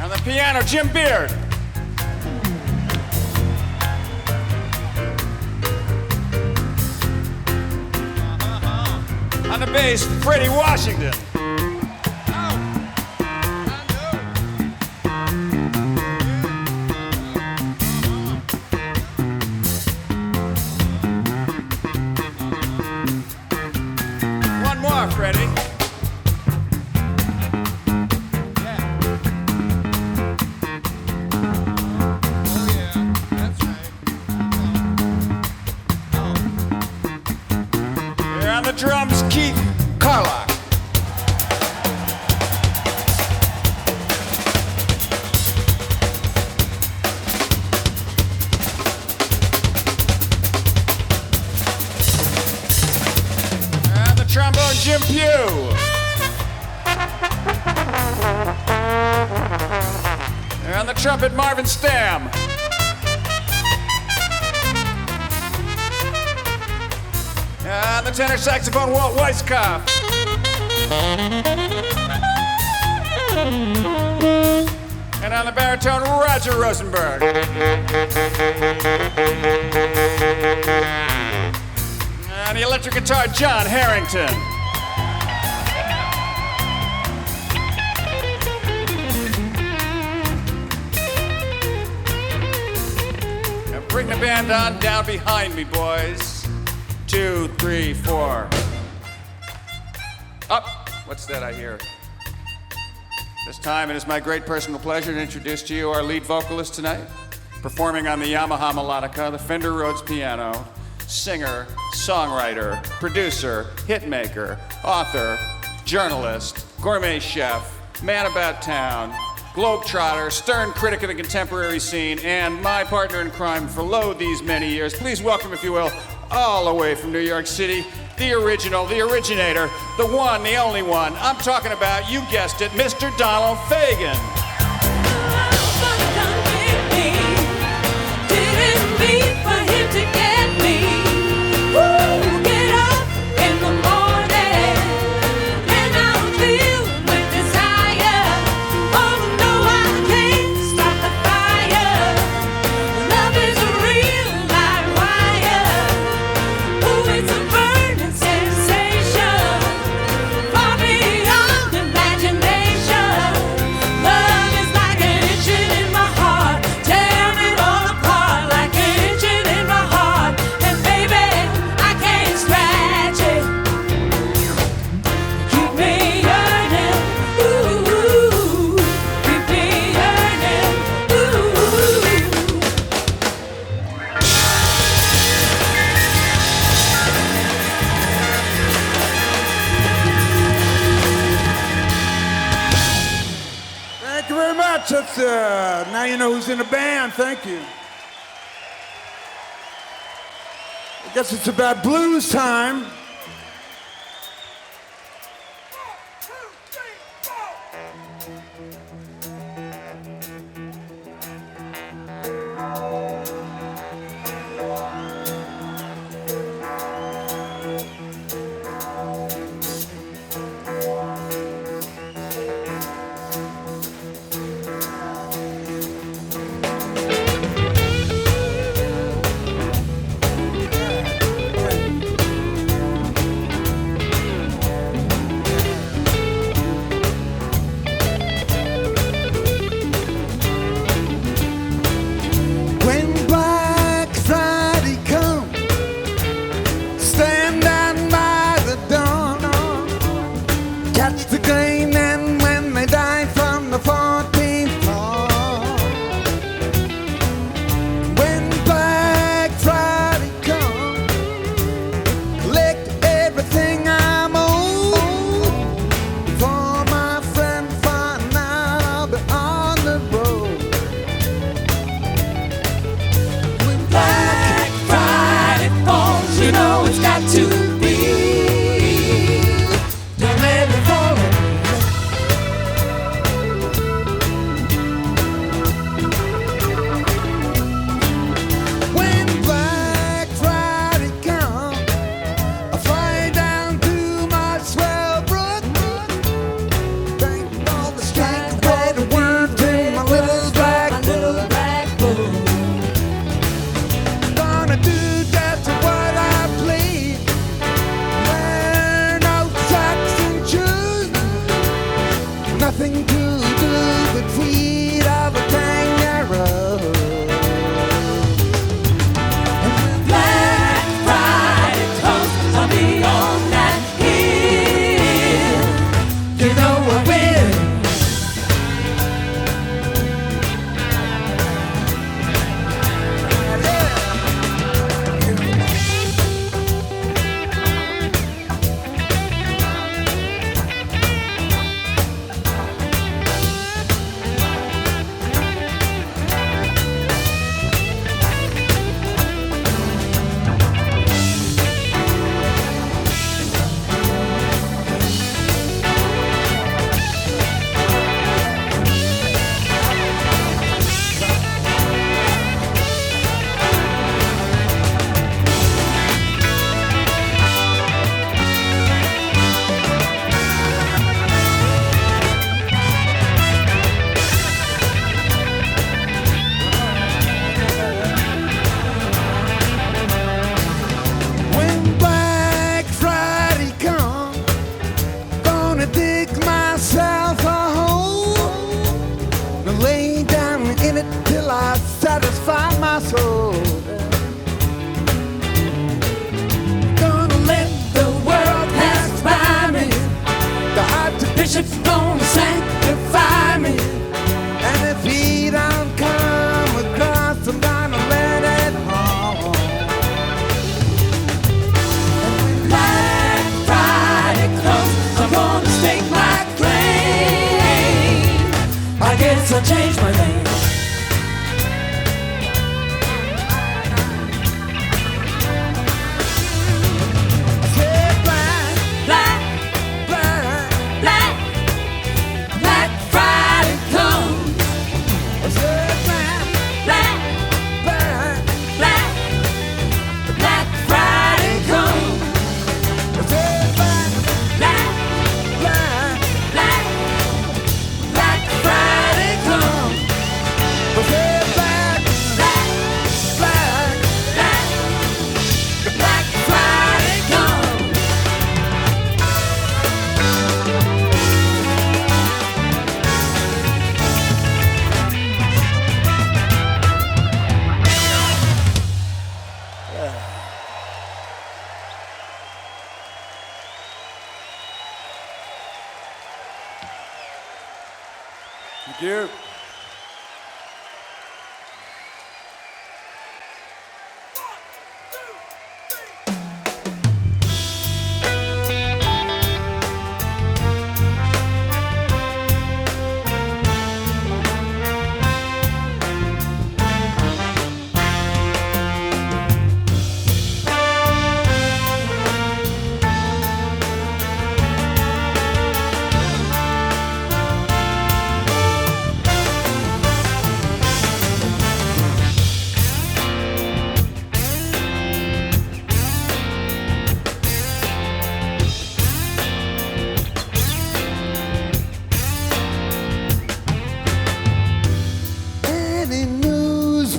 On the piano, Jim Beard. On the bass, Freddie Washington. One more, Freddie. Here on the drums, Keith Carlock. And the trombone, Jim Pugh. And on the trumpet, Marvin Stamm. On the tenor saxophone, Walt Weiskopf. And on the baritone, Roger Rosenberg. On the electric guitar, John Harrington. Now bring the band on down behind me, boys. 2, 3, 4. Up. What's that I hear? This time, it is my great personal pleasure to introduce to you our lead vocalist tonight, performing on the Yamaha melodica, the Fender Rhodes piano, singer, songwriter, producer, hitmaker, author, journalist, gourmet chef, man about town, globetrotter, stern critic of the contemporary scene, and my partner in crime for lo these many years. Please welcome, if you will, all the way from New York City, the original, the originator, the one, the only one. I'm talking about, you guessed it, Mr. Donald Fagen. Now you know who's in the band. Thank you. I guess it's about blues time.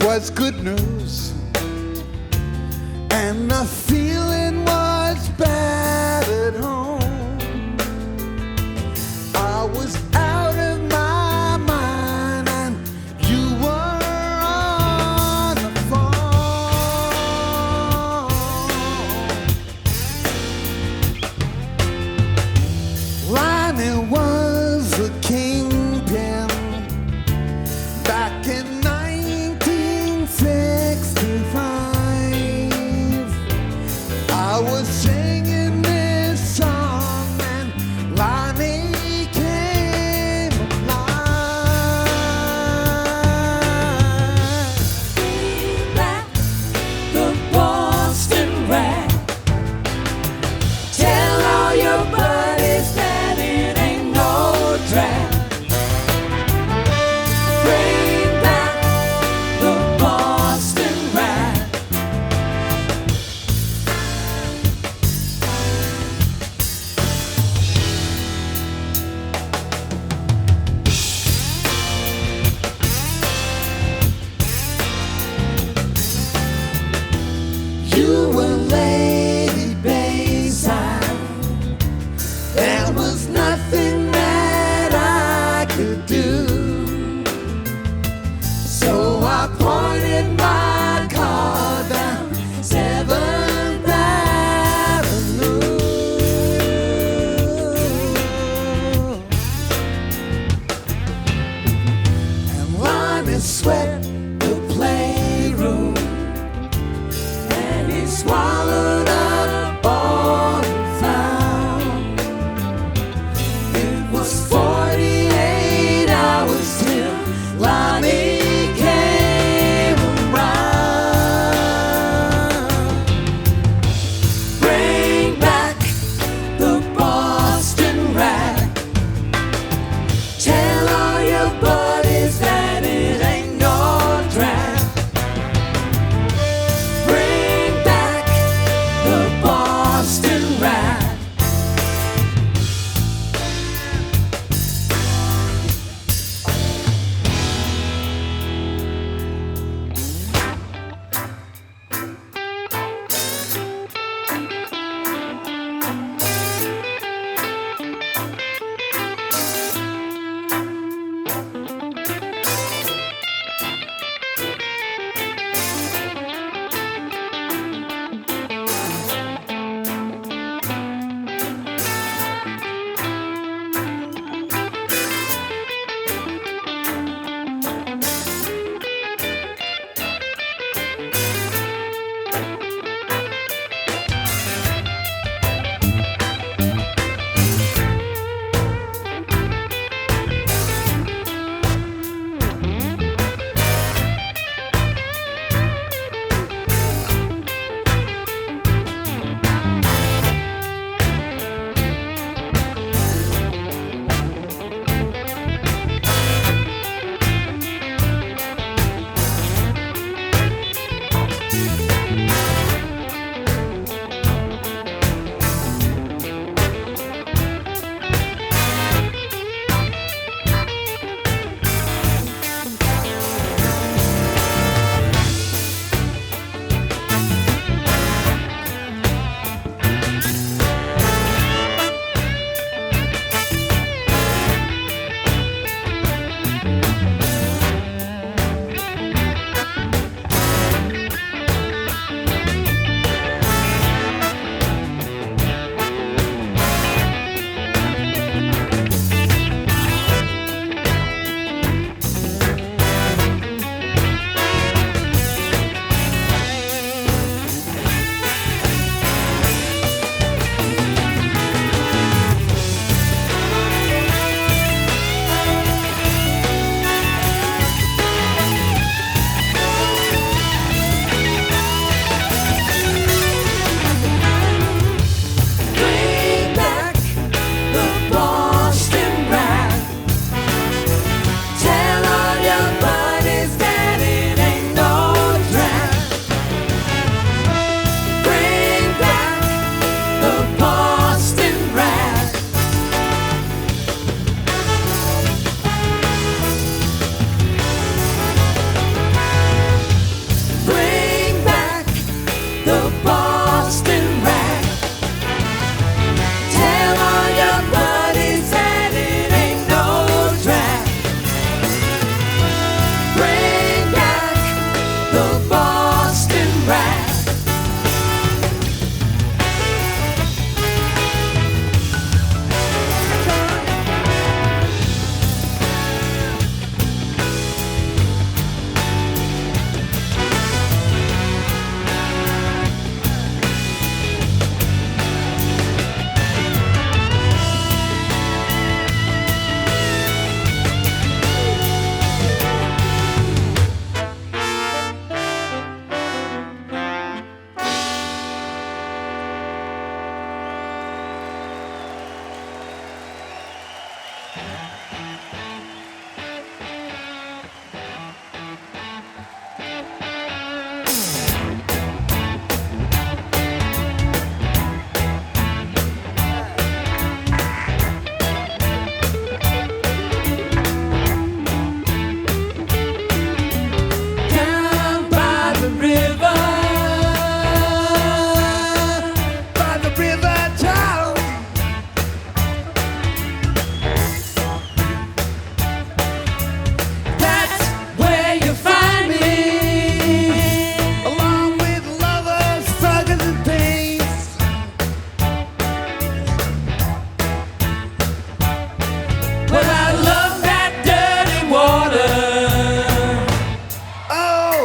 was good news, and the feeling was bad at home. I was out of my mind, and you were on the phone. Ronnie was a kingpin back in 1965.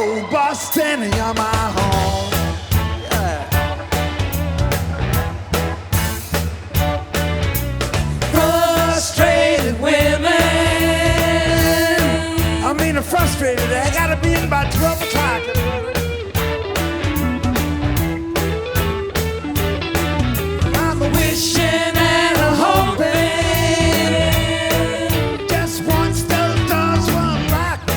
Oh, Boston, you're my home. Yeah. Frustrated women. I mean, I'm frustrated. I gotta be in by 12 o'clock. I'm wishing and a hoping. Just once those doors were unlocked.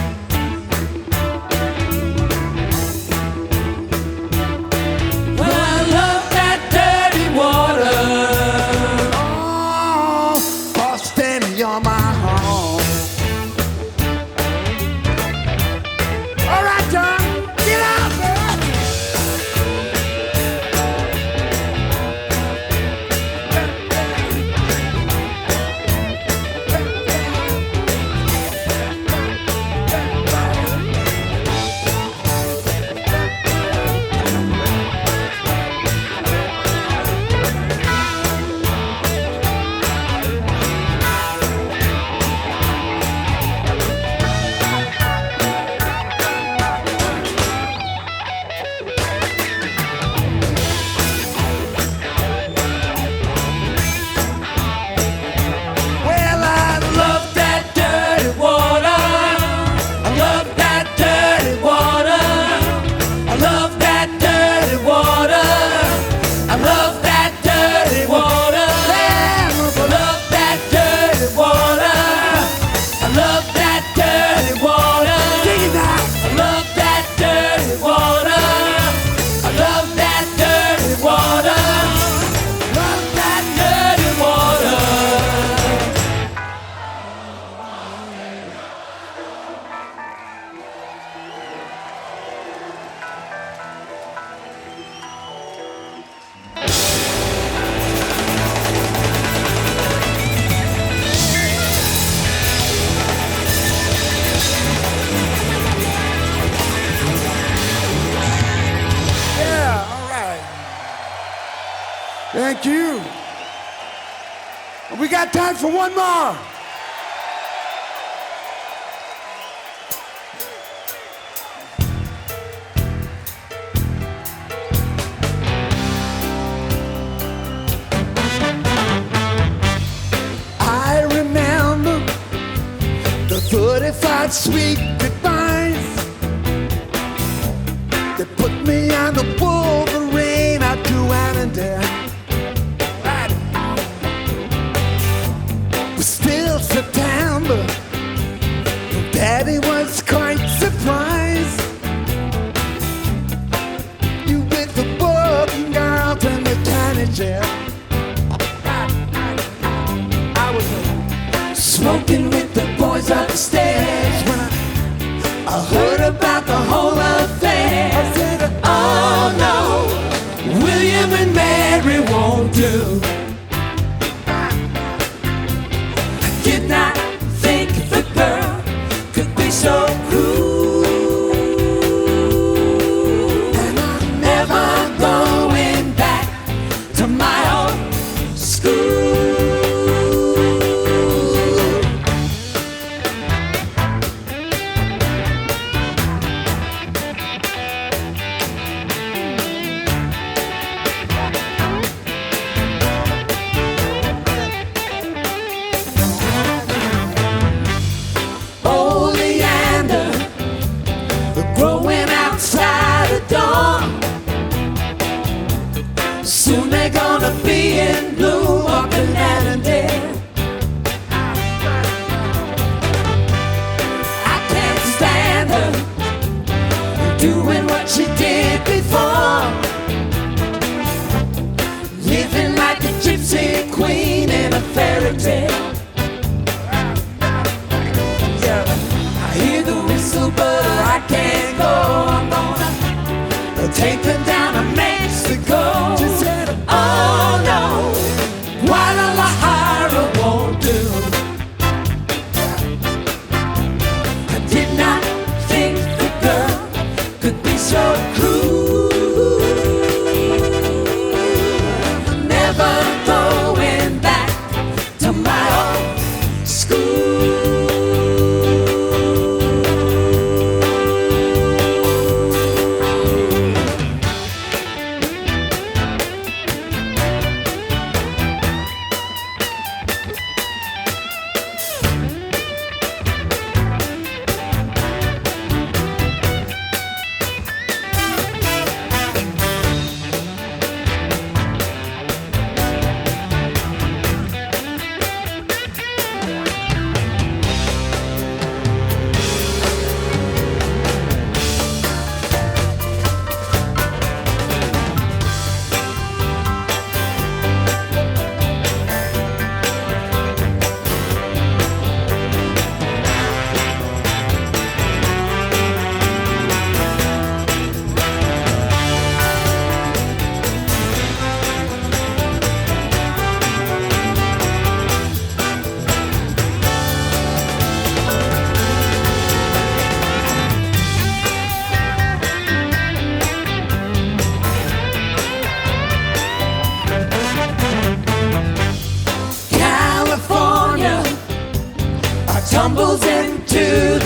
Well, I love that dirty water. Oh, Boston, you're my home. All right, John, get out there. Well, I Love that dirty water. I love that dirty water. I love that dirty water. I love that dirty water. I love that dirty water. I love that dirty water. I love that dirty water. I love that dirty water. Love that dirty water. Yeah, all right. Thank you. We got time for one more. I remember the 35 sweet goodbyes. They put me on the Wolverine out to Annandale. But still September, Daddy was quite surprised. You with the working girls and the tiny jail. I was Smoking with the boys upstairs when I heard about the whole affair. I said, Oh no, William and Mary won't do. I did not think the girl could be so cruel. And I'm never going back to my old school. Oh, Leander, growing outside the door. Soon they're gonna be in bloom up in Annandale. I can't stand her doing what she did before, living like a gypsy queen in a fairy tale. I hear the whistle, but I can't go. I'm gonna take her down to Mexico. She said, Oh no, Guadalajara won't do. I did not think the girl could be so cruel. Never going back to my old school.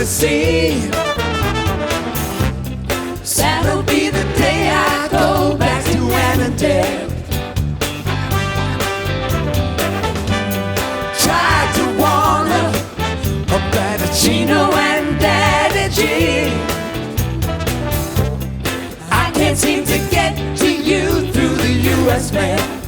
to see. That'll be the day I go back to Annandale. Tried to warn her about Chino and Daddy G. I can't seem to get to you through the U.S. mail.